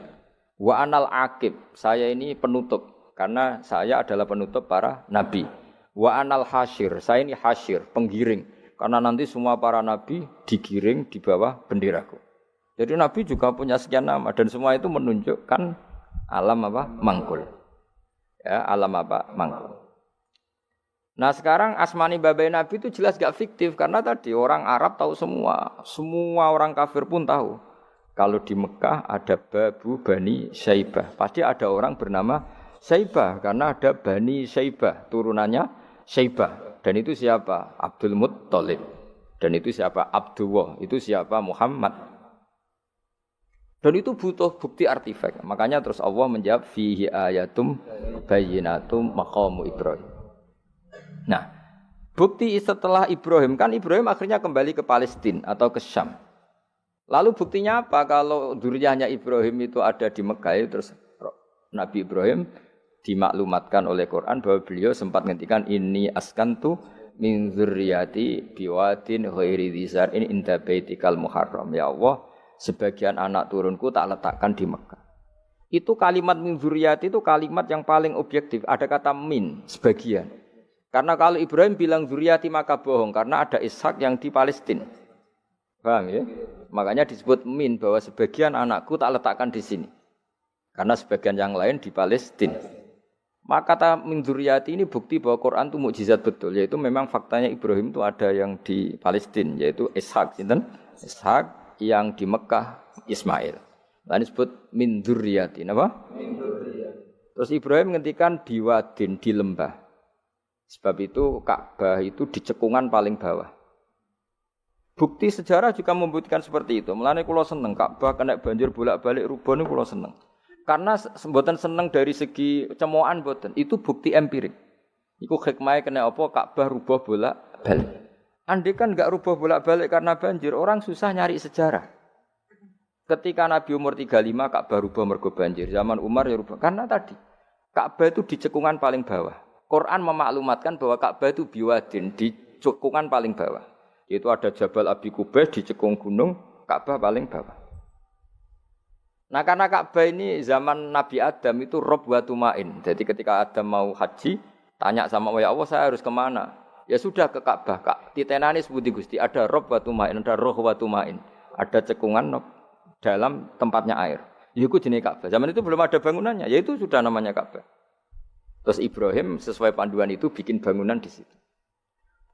Wa anal aqib, saya ini penutup karena saya adalah penutup para nabi. Wa anal hasyir, saya ini hasyir, penggiring karena nanti semua para nabi digiring di bawah benderaku. Jadi nabi juga punya sekian nama dan semua itu menunjukkan alam apa? Mangkul. Ya, alam apa? Mangkul. Nah sekarang asmani babai nabi itu jelas gak fiktif karena tadi orang Arab tahu semua orang kafir pun tahu. Kalau di Mekah ada Babu Bani Syaibah, pasti ada orang bernama Syaibah karena ada Bani Syaibah, turunannya Syaibah. Dan itu siapa? Abdul Muttalib. Dan itu siapa? Abdullah. Itu siapa? Muhammad. Dan itu butuh bukti artefak. Makanya terus Allah menjawab fihi ayatum bayyinatum maqamu Ibrahim. Nah, bukti setelah Ibrahim, kan Ibrahim akhirnya kembali ke Palestina atau ke Syam. Lalu buktinya apa kalau dzurriyyahnya Ibrahim itu ada di Mekah, terus Nabi Ibrahim dimaklumatkan oleh Quran bahwa beliau sempat ngendikan inni askantu min dzurriyyati biwadin ghairi dzar'in inda baitikal muharram. Ya Allah, sebagian anak turunku tak letakkan di Mekah. Itu kalimat min dzurriyyati itu kalimat yang paling objektif. Ada kata min, sebagian. Karena kalau Ibrahim bilang dzurriyyati maka bohong karena ada Ishak yang di Palestina. Paham ya? Makanya disebut min bahwa sebagian anakku tak letakkan di sini. Karena sebagian yang lain di Palestina. Maka kata min dzurriyyati ini bukti bahwa Quran itu mukjizat betul, yaitu memang faktanya Ibrahim itu ada yang di Palestina, yaitu Ishak, Ishak yang di Mekah Ismail. Lalu disebut min dzurriyyati, apa? Min dzurriyyati. Terus Ibrahim ngendikan biwadin, di lembah. Sebab itu Ka'bah itu di cekungan paling bawah. Bukti sejarah juga membuktikan seperti itu. Mulane kula seneng Ka'bah kena banjir bolak-balik rubuh niku kula seneng. Karena mboten seneng dari segi cemoan mboten, itu bukti empirik. Iku hikmahe kena apa Ka'bah rubuh bolak-balik. Andai kan enggak rubuh bolak-balik karena banjir, orang susah nyari sejarah. Ketika Nabi umur 35 Ka'bah rubuh mergo banjir, zaman Umar ya rubuh karena tadi Ka'bah itu di cekungan paling bawah. Quran memaklumatkan bahwa Ka'bah itu biwadin, di cekungan paling bawah. Yaitu ada Jabal Abi Qubais di cekung gunung, Ka'bah paling bawah. Nah karena Ka'bah ini zaman Nabi Adam itu rob wa tumain. Jadi ketika Adam mau haji, tanya sama ya Allah saya harus kemana? Ya sudah ke Ka'bah. Titenani sebuti Gusti, ada rob wa tumain, ada roh wa tumain. Ada cekungan dalam tempatnya air. Itu jenis Ka'bah. Zaman itu belum ada bangunannya, yaitu sudah namanya Ka'bah. Terus Ibrahim sesuai panduan itu bikin bangunan di situ.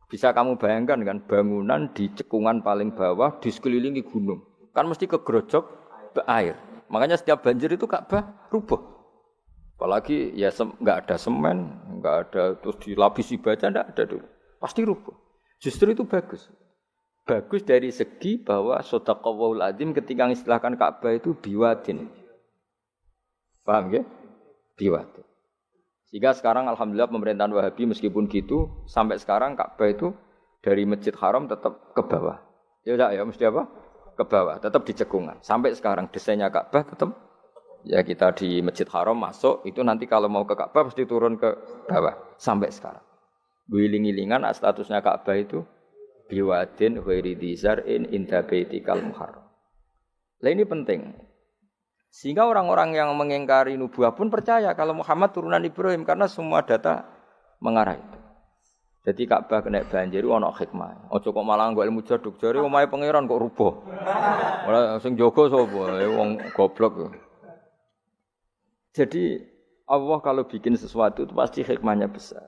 Bisa kamu bayangkan kan bangunan di cekungan paling bawah di sekelilingi gunung. Kan mesti kegerojok air. Makanya setiap banjir itu Ka'bah rubuh. Apalagi ya enggak ada semen, enggak ada terus dilapisi baja, enggak ada dulu. Pasti rubuh. Justru itu bagus. Bagus dari segi bahwa shadaqallahul adzim ketika mengistilahkan Ka'bah itu biwadin. Paham ya? Biwadin. Sehingga sekarang alhamdulillah pemerintahan Wahabi meskipun gitu sampai sekarang Ka'bah itu dari Masjid Haram tetap ke bawah. Ya enggak ya mesti apa? Ke bawah, tetap di cekungan. Sampai sekarang desainnya Ka'bah tetap ya kita di Masjid Haram masuk itu nanti kalau mau ke Ka'bah mesti turun ke bawah sampai sekarang. Wiling-wilingan statusnya Ka'bah itu biwadin ghairi dzar'in inda baitikal muharram. Lah ini penting. Sehingga orang-orang yang mengingkari nubuah pun percaya kalau Muhammad turunan Ibrahim karena semua data mengarah itu. Jadi Ka'bah kena banjir ana hikmah. Aja kok malah nggo ilmu jaduk jare omahe pangeran kok rubuh. Ora sing jaga sapa? Wong goblok. Jadi Allah kalau bikin sesuatu itu pasti hikmahnya besar.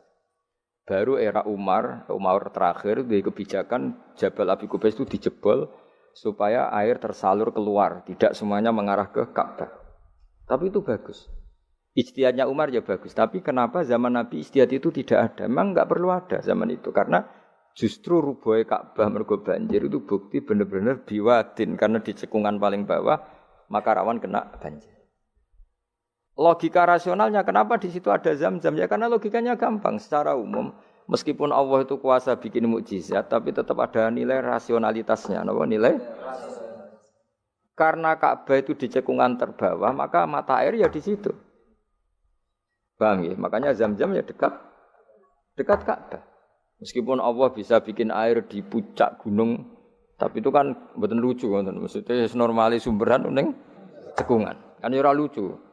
Baru era Umar terakhir di kebijakan Jabal Abi Qubais itu dijebol supaya air tersalur keluar, tidak semuanya mengarah ke Ka'bah. Tapi itu bagus. Ijtihadnya Umar ya bagus, tapi kenapa zaman Nabi ijtihad itu tidak ada? Memang enggak perlu ada zaman itu karena justru rubuhe Ka'bah mergo banjir itu bukti benar-benar biwadin karena di cekungan paling bawah maka rawan kena banjir. Logika rasionalnya kenapa di situ ada Zam-Zam? Ya karena logikanya gampang. Secara umum, meskipun Allah itu kuasa bikin mukjizat, tapi tetap ada nilai rasionalitasnya. Apa nilai? Karena Ka'bah itu di cekungan terbawah, maka mata air ya di situ. Paham ya? Makanya Zam-Zam ya dekat Ka'bah. Meskipun Allah bisa bikin air di puncak gunung, tapi itu kan mboten lucu, maksudnya normali sumberan ning cekungan. Kan ya ora lucu.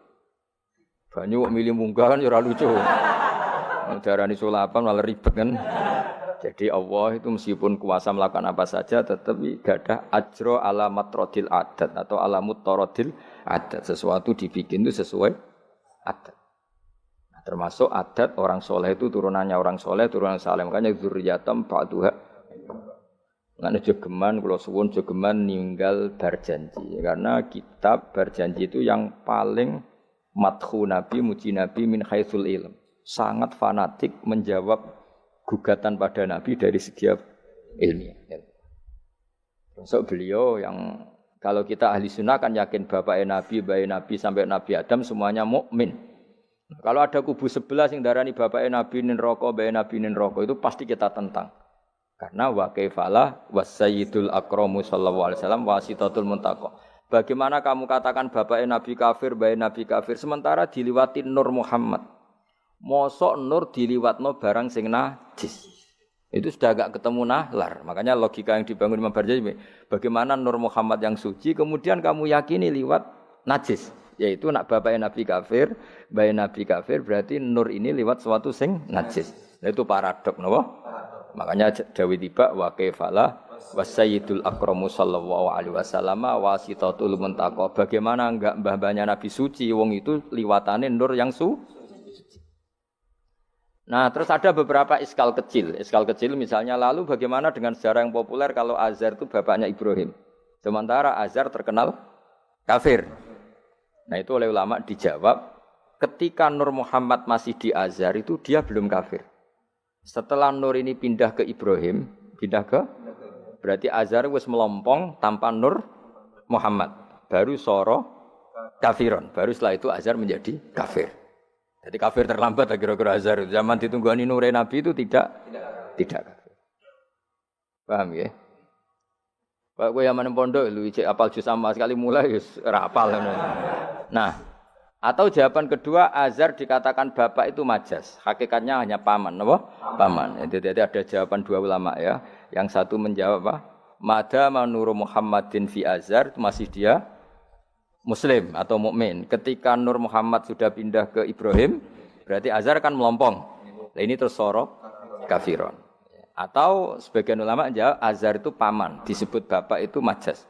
Banyu kok milih munggah kan ya ora lucu. Darani sulapan malah ribet kan. Jadi Allah itu meskipun kuasa melakukan apa saja tetap gadah ajro ala matrodil adat atau ala mutarodil adat. Sesuatu dibikin itu sesuai adat. Nah, termasuk adat orang soleh itu turunannya orang soleh, turunan saleh. Makanya dzurriyatam ba'duha. Ngene jogeman kula suwun jogeman ninggal berjanji. Karena kitab berjanji itu yang paling madhu Nabi, muji Nabi min haitsul ilm. Sangat fanatik menjawab gugatan pada Nabi dari segi ilmiah. Termasuk beliau yang kalau kita ahli sunnah kan yakin bapaknya Nabi, bayi Nabi sampai Nabi Adam semuanya mukmin. Kalau ada kubu sebelah yang darani bapaknya Nabi nin roko, bayi Nabi nin roko itu pasti kita tentang. Karena wa kaifalah wasayyidul akramu sallallahu alaihi wasallam wasitatul muntaqo. Bagaimana kamu katakan bapaknya Nabi kafir, bayi Nabi kafir, sementara diliwati Nur Muhammad. Mosok Nur diliwatno barang sing najis. Itu sudah agak ketemu nahlar. Makanya logika yang dibangun Imam Barjani, bagaimana Nur Muhammad yang suci, kemudian kamu yakini liwat najis. Yaitu nak bapaknya Nabi kafir, bayi Nabi kafir, berarti Nur ini liwat suatu sing najis. Nah, itu paradok, napa? Makanya Dawi tiba wa kaifalah wasayyidul akramu sallallahu alaihi wasallam wasitatul muntaqo. Bagaimana enggak mbah-mbahnya Nabi suci wong itu liwatane nur yang suci. Nah, terus ada beberapa iskal kecil. Iskal kecil misalnya lalu bagaimana dengan sejarah yang populer kalau Azar itu bapaknya Ibrahim. Sementara Azar terkenal kafir. Nah, itu oleh ulama dijawab ketika Nur Muhammad masih di Azar itu dia belum kafir. Setelah Nur ini pindah ke Ibrahim, berarti Azhar wis melompong tanpa Nur Muhammad. Baru soro kafiron. Baru setelah itu Azhar menjadi kafir. Jadi kafir terlambat kira-kira Azhar. Zaman ditunggani Nur Nabi itu tidak kafir. Paham ya? Pak gue yang mana pondok lu cek apal juz sama sekali mulai wis ora apal. Nah, atau jawaban kedua Azhar dikatakan bapak itu majas. Hakikatnya hanya paman, apa? Paman. Jadi ada jawaban dua ulama ya. Yang satu menjawab apa? Madama Nur Muhammadin fi Azhar itu masih dia muslim atau mukmin. Ketika Nur Muhammad sudah pindah ke Ibrahim, berarti Azhar kan melompong. Nah, ini terus sorok kafiron. Atau sebagian ulama menjawab Azhar itu paman, disebut bapak itu majas.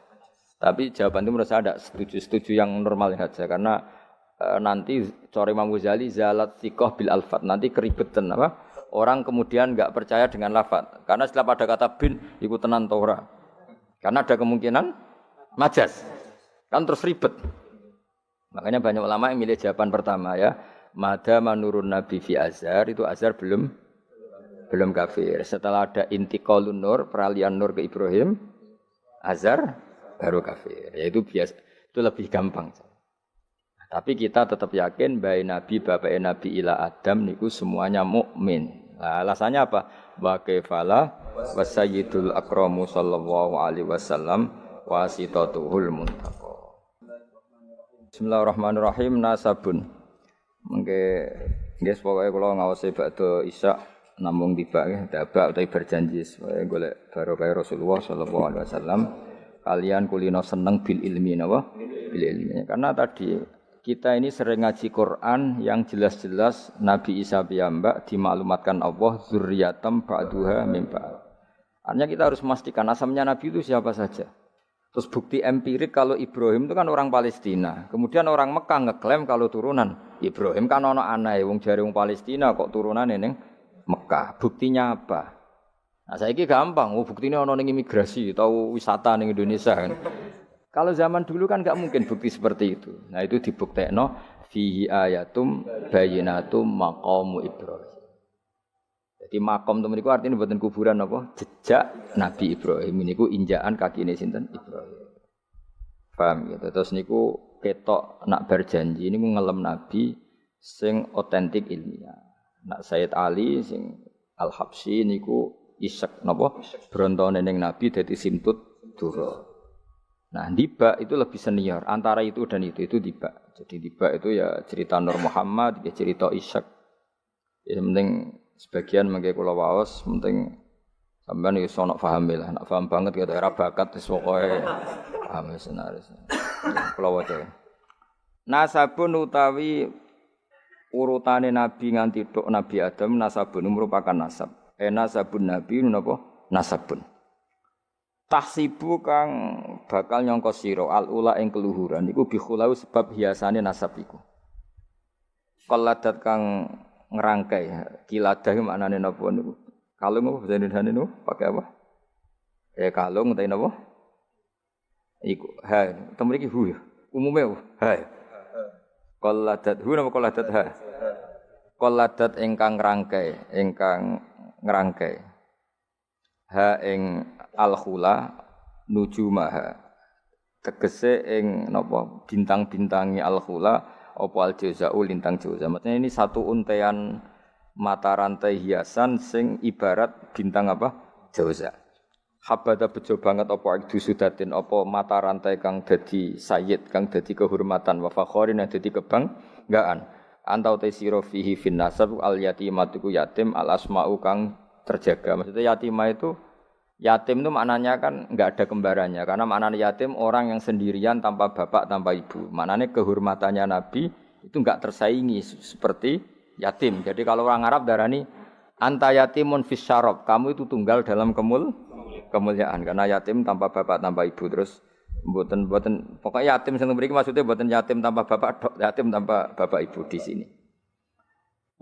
Tapi jawaban itu menurut saya tidak setuju yang normal saja karena nanti cara Imam Ghazali zalat thiqah bil alfat, nanti keribetan apa? Orang kemudian enggak percaya dengan lafaz. Karena setelah pada kata bin iku tenan ta ora. Karena ada kemungkinan majas. Kan terus ribet. Makanya banyak ulama yang milih jawaban pertama ya. Madama nurun nabi fi Azhar, itu Azhar belum kafir. Setelah ada intiqalun nur, peralihan nur ke Ibrahim, Azhar baru kafir. Yaitu biasa, itu lebih gampang. Tapi kita tetap yakin bayi Nabi, bapak Nabi ila Adam niku semuanya mukmin. Nah, alasannya apa? Wa kaifalah wasayyidul akramu sallallahu alaihi wasallam wasitatuhul muntaqa. Bismillahirrahmanirrahim. Nasabun. Mengke nggih pokoke kula ngawasi bakda isya namung tiba nggih dabak utawi berjanji supaya golek barokah Rasulullah sallallahu alaihi wasallam kalian kulino seneng bil ilmi napa bil ilmi. Karena tadi kita ini sering ngaji Quran yang jelas-jelas Nabi Isa piyambak dimaklumatkan Allah zurriyatam ba'duha min ba'd. Artinya kita harus memastikan asalnya Nabi itu siapa saja. Terus bukti empirik kalau Ibrahim itu kan orang Palestina. Kemudian orang Mekah ngeklaim kalau turunan Ibrahim kan ana anae wong jare wong Palestina kok turunane ning Mekah. Buktinya apa? Nah, saiki gampang, buktine ana ning imigrasi atau wisata ning Indonesia kan. Kalau zaman dulu kan enggak mungkin bukti seperti itu. Nah, itu dibuktekno fihi ayatum bayyinatum maqamu Ibrahim. Jadi makom temen niku artine mboten kuburan apa? Jejak Nabi Ibrahim niku injakan kakine sinten Ibrahim. Paham gitu. Terus niku ketok nak berjanji niku ngelem Nabi sing otentik ilmiah. Nak Sayyid Ali sing Al-Habsyi niku isek napa? Brontone ning Nabi dadi simtut dura. Nah, Diba itu lebih senior antara itu dan itu Diba. Jadi Diba itu ya cerita Nur Muhammad, ya cerita Ishak. Ya penting sebagian mengke kula waos penting sampean iso nak paham lah, nak paham banget ya era bakat wis pokoke paham senaris. Kula waca. Nasabun utawi urutane nabi nganti tok Nabi Adam nasabun merupakan nasab. Nasabun nabi napa? Nasabun. Tahsibu kang bakal nyangka sira al-ula ing keluhuran iku bikhulau sebab hiasane nasab iku. Qalladat kang ngerangkai kiladah maknane napa niku kalung apa jenenge niku pakai apa kalung utawa napa iku ha temu iki hu ya umume ha qalladat hu napa qalladat ha qalladat ingkang ngerangkai ha ing al-khula nujumaha tegese ing napa bintang-bintangi al-khula apa al-jauza'u lintang jauza. Maksudnya ini satu untean mata rantai hiasan sing ibarat bintang apa? Jauza. Habada bejo banget apa ikdu sudatin apa mata rantai kang dadi sayyid, kang dadi kehormatan wa fakhorin yang dadi kebanggaan. Antau te sira fihi fin nasab al yatimatu yatim al asma'u kang terjaga. Maksudnya yatimah itu yatim itu maknanya kan enggak ada kembarannya karena maknanya yatim orang yang sendirian tanpa bapak tanpa ibu. Maknanya kehormatannya Nabi itu enggak tersaingi seperti yatim. Jadi kalau orang Arab darani anta yatimun fis syarab, kamu itu tunggal dalam kemuliaan karena yatim tanpa bapak tanpa ibu. Terus mboten pokoknya yatim sing mriki maksudnya mboten yatim tanpa bapak, yatim tanpa bapak ibu di sini.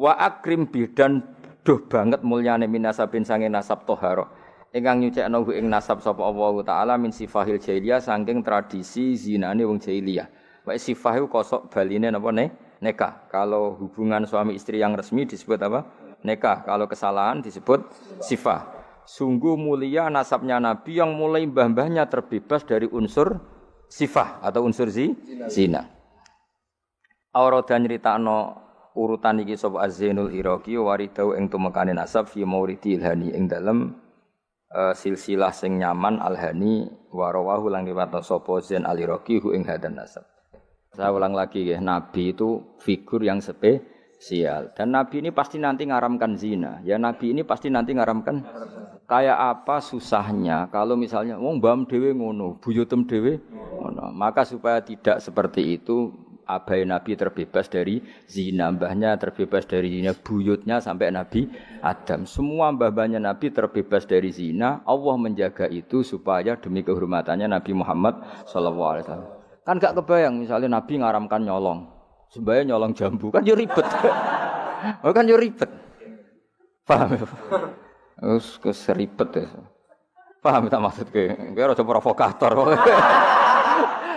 Wa akrim bidan duh banget mulyane minasabin sange nasab toharoh. Ingkang nyucekno ing nasab sapa Allah taala min sifahil jahiliyah saking tradisi zinane wong jahiliyah. Wae sifah iku kosok baline napa nikah. Kalau hubungan suami istri yang resmi disebut apa? Nikah. Kalau kesalahan disebut sifah. Sungguh mulia nasabnya Nabi yang mulai mbah-mbahnya terbebas dari unsur sifah atau unsur zina. Aurada nyritakno urutan iki sapa Az-Zainul Iraqi waridau ing tumekane nasab fi mauridil hani ing dalem silsilah sing nyaman al-hani wa rawahu lan riwayat sapa Zain al-Iraqi ing hadan nasab. Saya ulang lagi ya, Nabi itu figur yang spesial dan Nabi ini pasti nanti ngaramkan zina. Ya Nabi ini pasti nanti ngaramkan kayak apa susahnya kalau misalnya wong mbam dhewe ngono, buyutem dhewe ngono. Maka supaya tidak seperti itu abai Nabi terbebas dari zina, mbahnya terbebas dari zina, buyutnya sampai Nabi Adam. Semua mbah-mbahnya Nabi terbebas dari zina. Allah menjaga itu supaya demi kehormatannya Nabi Muhammad SAW. Kan gak kebayang misalnya Nabi ngaramkan nyolong. Sebaya nyolong jambu kan yo ribet. Kan yo ribet. Paham ya? Wis ribet ya. Paham tak maksudke? Kowe ora provokator.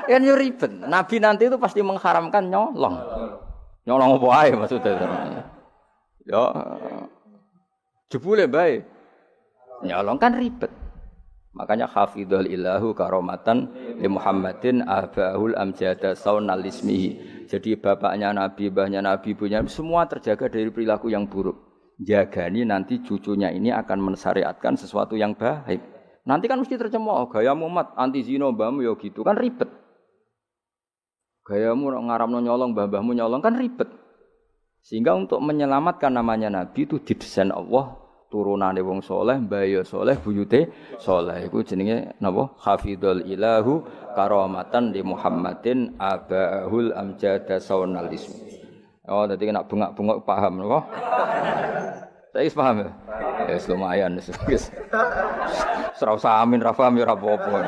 Ya yo ribet. Nabi nanti itu pasti mengharamkan nyolong. Nyolong apa ae maksudnya. Ya jebule bae. Nyolong kan ribet. Makanya hafidhul ilahu karomatan li Muhammadin abahul amjada saunal ismihi. Jadi bapaknya Nabi, mbahnya Nabi, ibunya semua terjaga dari perilaku yang buruk. jagani nanti cucunya ini akan mensyariatkan sesuatu yang baik. Nanti kan mesti tercemooh, gayamu mat anti zina mbahmu ya gitu kan ribet. Gayamu ngaramno nyolong mbah-mbahmu nyolong kan ribet. Sehingga untuk menyelamatkan namanya Nabi itu didesain Allah turunane wong soleh, mbaya soleh, buyute soleh. Iku jenenge napa? Hafidhul ilahu karamatan li Muhammadin abahul amjada saunalism. Oh, dadi nek bengak-bengok paham napa? Saya paham ya? Ya lumayan wis. Ora usah amin ra paham ya ora apa-apa.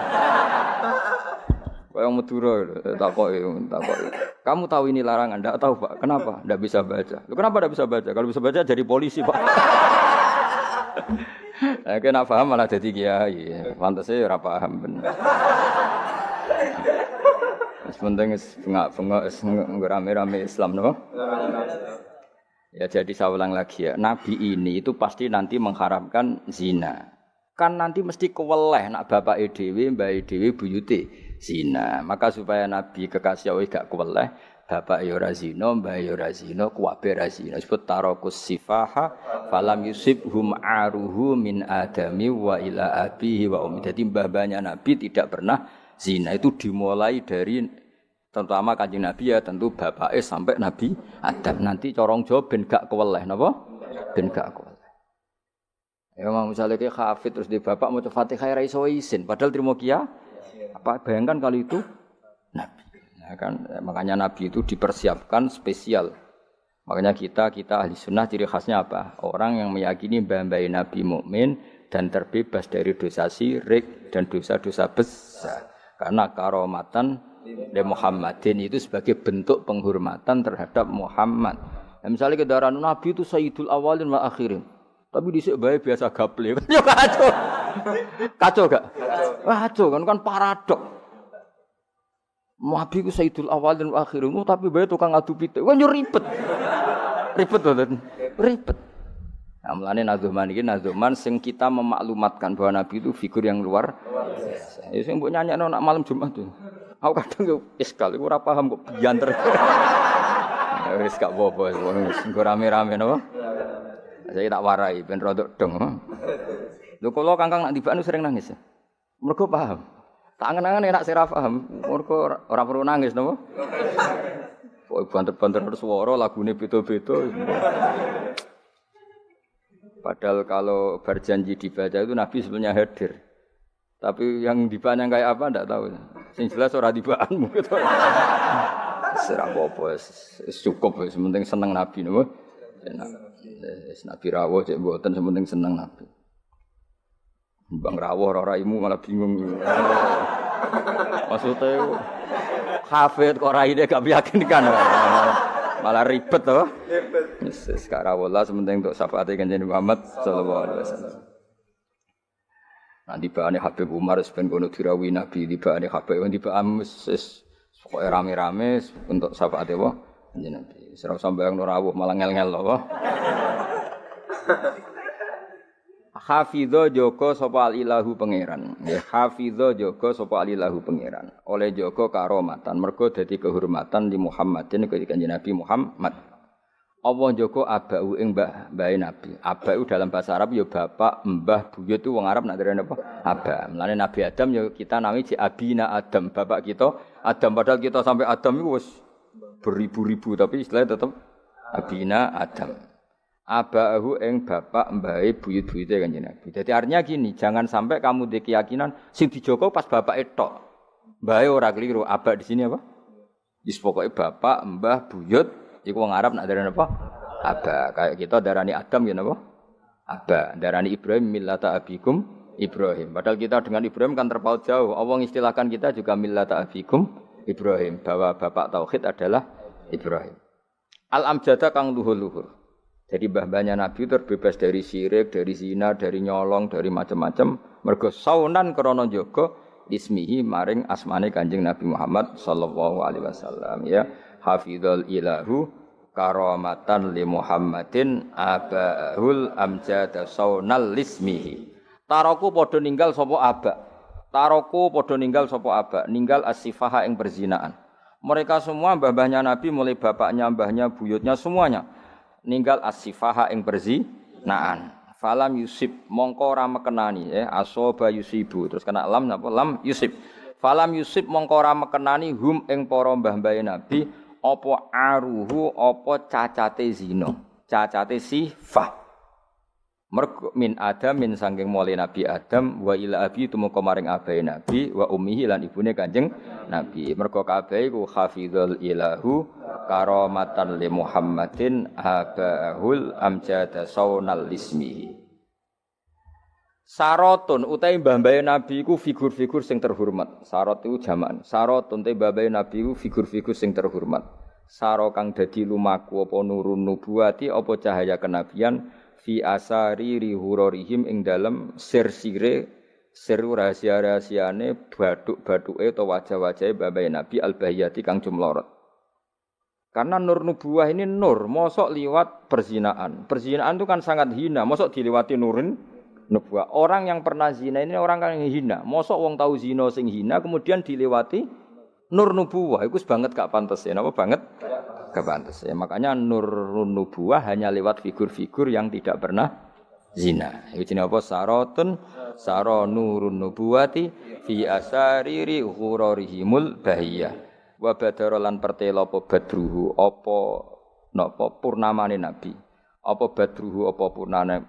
Kayak Madura takoki. Kamu tahu ini larangan? Enggak tahu, Pak. Kenapa? Enggak bisa baca. Loh, kenapa enggak bisa baca? Kalau bisa baca jadi polisi, Pak. Nah, kena paham malah jadi kiai. Pantasnya ora paham bener. Sementing bengak-bengok rame-rame Islam no. Ya jadi saya ulang lagi ya. Nabi ini itu pasti nanti mengharamkan zina. Kan nanti mesti keweleh nak bapake dhewe, mbake dhewe buyute zina. Maka supaya Nabi kekasih Allah gak keweleh, bapak ya ora zina, mbah ya ora zina, kuwabe ora zina. Sebut tarakus sifaha falam yusibhum aruhu min adami wa ila abihi wa ummi. Jadi mbah-mbahnya Nabi tidak pernah zina. Itu dimulai dari terutama Kanjeng Nabi ya tentu bapake sampai Nabi Adam. Nanti corong Jawa ben gak keweleh napa? Ben gak keweleh. Ya mau misalnya ke hafid terus di bapak mau Fatihah ra iso isin padahal trimo kia. Apa bayangkan kali itu Nabi. Nah, kan makanya Nabi itu dipersiapkan spesial. Makanya kita ahli sunnah ciri khasnya apa? Orang yang meyakini mbah-mbah Nabi mukmin dan terbebas dari dosa syirik dan dosa-dosa besar. Karena karomatan de Muhammadin itu sebagai bentuk penghormatan terhadap Muhammad. Nah, misalnya kendaraan Nabi itu Sayyidul Awalin wa Akhirin. Tapi dhisik bae biasa gaple. Yo kacau. Kacau gak? Kacau kan paradok. Nabi ku Sayyidul Awalin wa Akhirin, tapi bae tukang adu pitik. Kan yo ribet. Ribet to, ribet. Nah, mulane Nazuman iki Nazuman sing kita memaklumatkan bahwa Nabi itu figur yang luar biasa. Ya sing mbok nyanyakno nak malam Jumat tuh. Aku kadang yo iskal iku ora paham kok bianter. Wis gak apa-apa wis rame-rame napa? Saya tak warai ben rodok dong. Lho kula Kangkang nak tibaan sering nangis ya. Mergo paham. Tak angen-angen enak sira paham. Mergo ora perlu nangis napa? Kok banter-banter suara lagune beda-beda. Padahal kalau berjanji dibaca itu Nabi sebenarnya hadir. Tapi yang dibaan yang kayak apa ndak tahu. Sing jelas ora tibaanmu gitu. Serah apa cukup wis penting seneng Nabi napa. Nabi rawuh cek mboten sementing seneng Nabi. Bang rawuh ora raimu malah bingung. Maksudnya hafid kok raine gak meyakinkan. Malah ribet to. Wis rawuh lah sementing untuk syafaate Kanjeng Muhammad sallallahu alaihi wasallam. Nanti bahane Habib Umar ben kono dirawi Nabi dibahane Habib dibaham wis pokoke rame-rame untuk syafaate wa Kanjeng Nabi. Serau sambayang rawuh malah ngel-ngel lho. Hafidho joko sapa alilahu pangeran. Ya hafidho joko sapa alilahu pangeran. Oleh joko karomatan mergo dadi kehormatan di Muhammadin ketika Kanjeng Nabi Muhammad. Allah joko abau ing mbah Nabi. Abau dalam bahasa Arab ya bapak, mbah, buyut itu wong Arab nak derene apa? Aba. Mulane Nabi Adam ya kita nami ji abina Adam, bapak kita Adam padahal kita sampai Adam itu wis beribu-ribu tapi istilahnya tetap abina Adam. Abahu ing bapak mbahe buyut-buyute Kanjeng Nabi. Jadi artinya gini, jangan sampai kamu di keyakinan sing dijogo pas bapak etok. Mbahe ora keliru, abah di sini apa? Wis pokoke bapak, mbah, buyut iku wong Arab nak darani apa? Abah. Kayak kita darani Adam ya napa? Abah. Darani Ibrahim millata abikum Ibrahim. Padahal kita dengan Ibrahim kan terpaut jauh. Allah istilahkan kita juga millata abikum Ibrahim, bahwa bapak tauhid adalah Ibrahim. Al-amjada kang luhur-luhur. Jadi mbah-mbahnya Nabi terbebas dari syirik, dari zina, dari nyolong, dari macam-macam. Mergo saunan krana jaga ismihi maring asmane Kanjeng Nabi Muhammad sallallahu alaihi wasallam ya. Hafizul ilahu karamatan li Muhammadin abahul amjada saunal lismihi. Taroku padha ninggal sapa abak. Taroku padha ninggal sapa abak, ninggal as-sifaha ing perzinaan. Mereka semua mbah-mbahnya Nabi mulai bapaknya, mbahnya, buyutnya semuanya ninggal as-sifaha ing perzinaan. Falam yusib mongko ora mekenani asoba yusibu terus kena lam napa lam yusib. Falam yusib mongko ora mekenani hum ing para mbah-mbahe Nabi apa aruhu apa cacate zina, cacate sifah. Mergo min Adam saking mule Nabi Adam wa ila abi tumeka maring abahe Nabi wa ummihi lan ibune Kanjeng Nabi. Mergo kabeh iku hafizul ilahu karamatan li Muhammadin abahul amjada saunal ismihi. Sarotun utahe mbah-mbahe Nabi iku figur-figur sing terhormat. Sarot iku jamak. Sarotun te mbah-mbahe Nabi iku figur-figur sing terhormat. Saro kang dadi lumaku apa nurun nubuwati apa cahaya kenabian fi asari rihurorihim ing dalem sir-sire sir rahasia-rahasiane bathuk-bathuke utawa wajah-wajahe babahe Nabi al-bahiyati kang jumlorot. Karena nur nubuwah ini nur, mosok liwat perzinaan. Perzinaan itu kan sangat hina, mosok diliwati nurin nubuwah. Orang yang pernah zina ini orang yang hina. Mosok wong tahu zina sing hina kemudian dilewati nur nubuwah. Iku banget gak pantes ya, napa banget? Gak pantes ya. Makanya nur nubuwah hanya lewat figur-figur yang tidak pernah zina. Iku jenenge apa? Sarotun saro nurun nubuwati fi asariri ghurarihimul bahiyah. Wa badara lan pertela apa badruhu apa napa purnamane nabi. Apa badruhu apa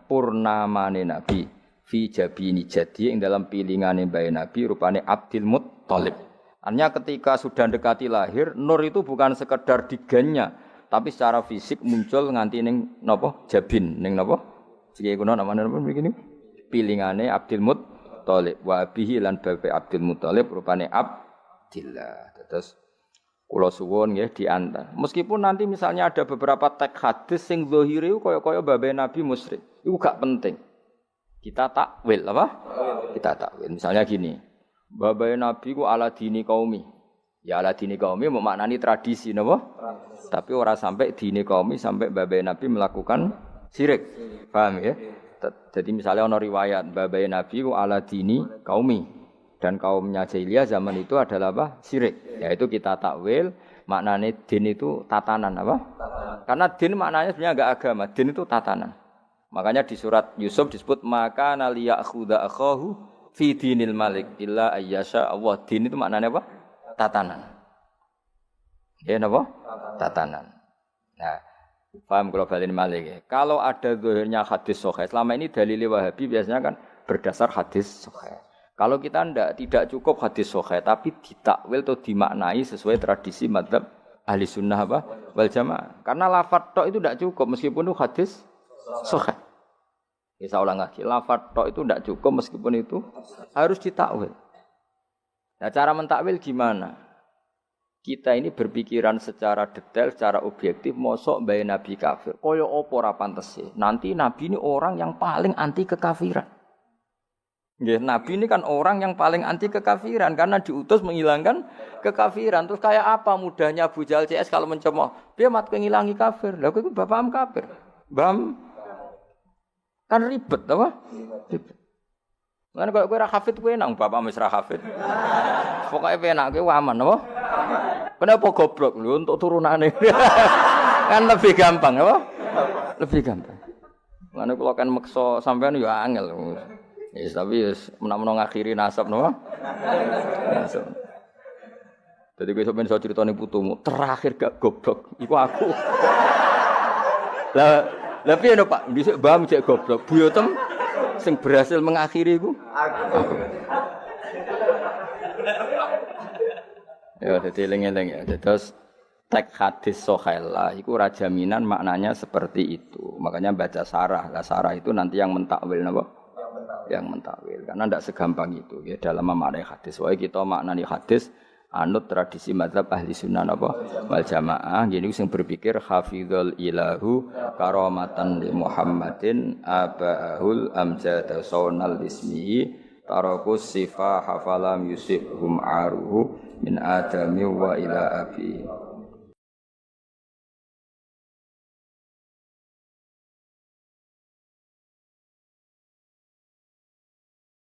purnamane nabi fi jabini jadi ing dalam pilingane bae nabi rupane Abdul Muttalib. Artinya ketika sudah dekati lahir, nur itu bukan sekedar diganya, tapi secara fisik muncul nganti ning napa jabin, ning napa? Siki kuno namane napa begini? Pilingane Abdul Muttalib wa bihi lan bapak Abdul Muttalib rupane Abdillah. Terus kula suwun nggih diantar. Meskipun nanti misalnya ada beberapa teks hadis sing zahire kaya-kaya babe Nabi musyrik. Iku gak penting. Kita takwil apa? Kita takwil. Misalnya gini. Babai Nabi ku ala dini kaumi. Ya ala dini kaumi memaknani tradisi napa? Tapi ora sampai dini kaumi sampai babai Nabi melakukan syirik. Paham ya? Jadi misalnya ana riwayat babai Nabi ku ala dini kaumi dan kaumnya jahiliyah zaman itu adalah apa? Syirik. Yaitu kita takwil maknane din itu tatanan apa? Karena din maknanya sebenarnya enggak agama, din itu tatanan. Makanya di surat Yusuf disebut maka naliya khuda akhahu fi dinil malik illa ayyasha Allah. Din itu maknanya apa? Tatanan. Ya napa? Tatanan. Nah, paham kalau balin malik ya. Kalau ada zahirnya hadis sahih, selama ini dalil Wahabi biasanya kan berdasar hadis sahih. Kalau kita tidak cukup hadis sahih tapi ditakwil atau dimaknai sesuai tradisi mazhab ahli sunnah apa? Wal jamaah. Karena lafadz tok itu tidak cukup meskipun itu hadis sahih. Ya saya ulang lagi, lafadz tok itu tidak cukup meskipun itu harus ditakwil. Nah cara mentakwil gimana? Kita ini berpikiran secara detail, secara objektif, mosok bae Nabi kafir. Kaya apa ora pantes sih? Nanti Nabi ini orang yang paling anti kekafiran. Nggih, Nabi ini kan orang yang paling anti kekafiran karena diutus menghilangkan kekafiran. Terus kayak apa mudahnya Abu Jahal CS kalau mencemooh? Dia mat ngilangi kafir. Lah kowe bapakam kafir. Bam kan ribet apa? Ribet. Lan kok kowe ra hafid kowe nang bapak wis ra hafid. Pokoke penak kowe aman apa? Kenapa goblok lho untuk turunane? Kan lebih gampang apa? Lebih gampang. Lan kula kan meksa sampean ya angel. Yes, tapi wis menawa ngakhiri nasab napa? Nasab. Dadi kowe sampeyan iso critane putumu, terakhir gak goblok iku aku. Lah piye no Pak? Dhisik mbah cek goblok. Buyotem sing berhasil mengakhiri iku aku. Ya dadi eling-eling ya. Terus teks hadis sahih lah iku ora jaminan maknanya seperti itu. Makanya baca sarah. Lah sarah itu nanti yang mentakwil napa? Yang mentakwil. Karena ndak segampang itu ya dalam memaknai hadis. Wae kita maknani hadis anut tradisi mazhab ahli sunnah apa wal jamaah jadi sing berpikir hafizul ilahu karamatan li Muhammadin abahul amjad saunal ismi tarakus sifa hafalam yusibhum aruhu min adami wa ila abi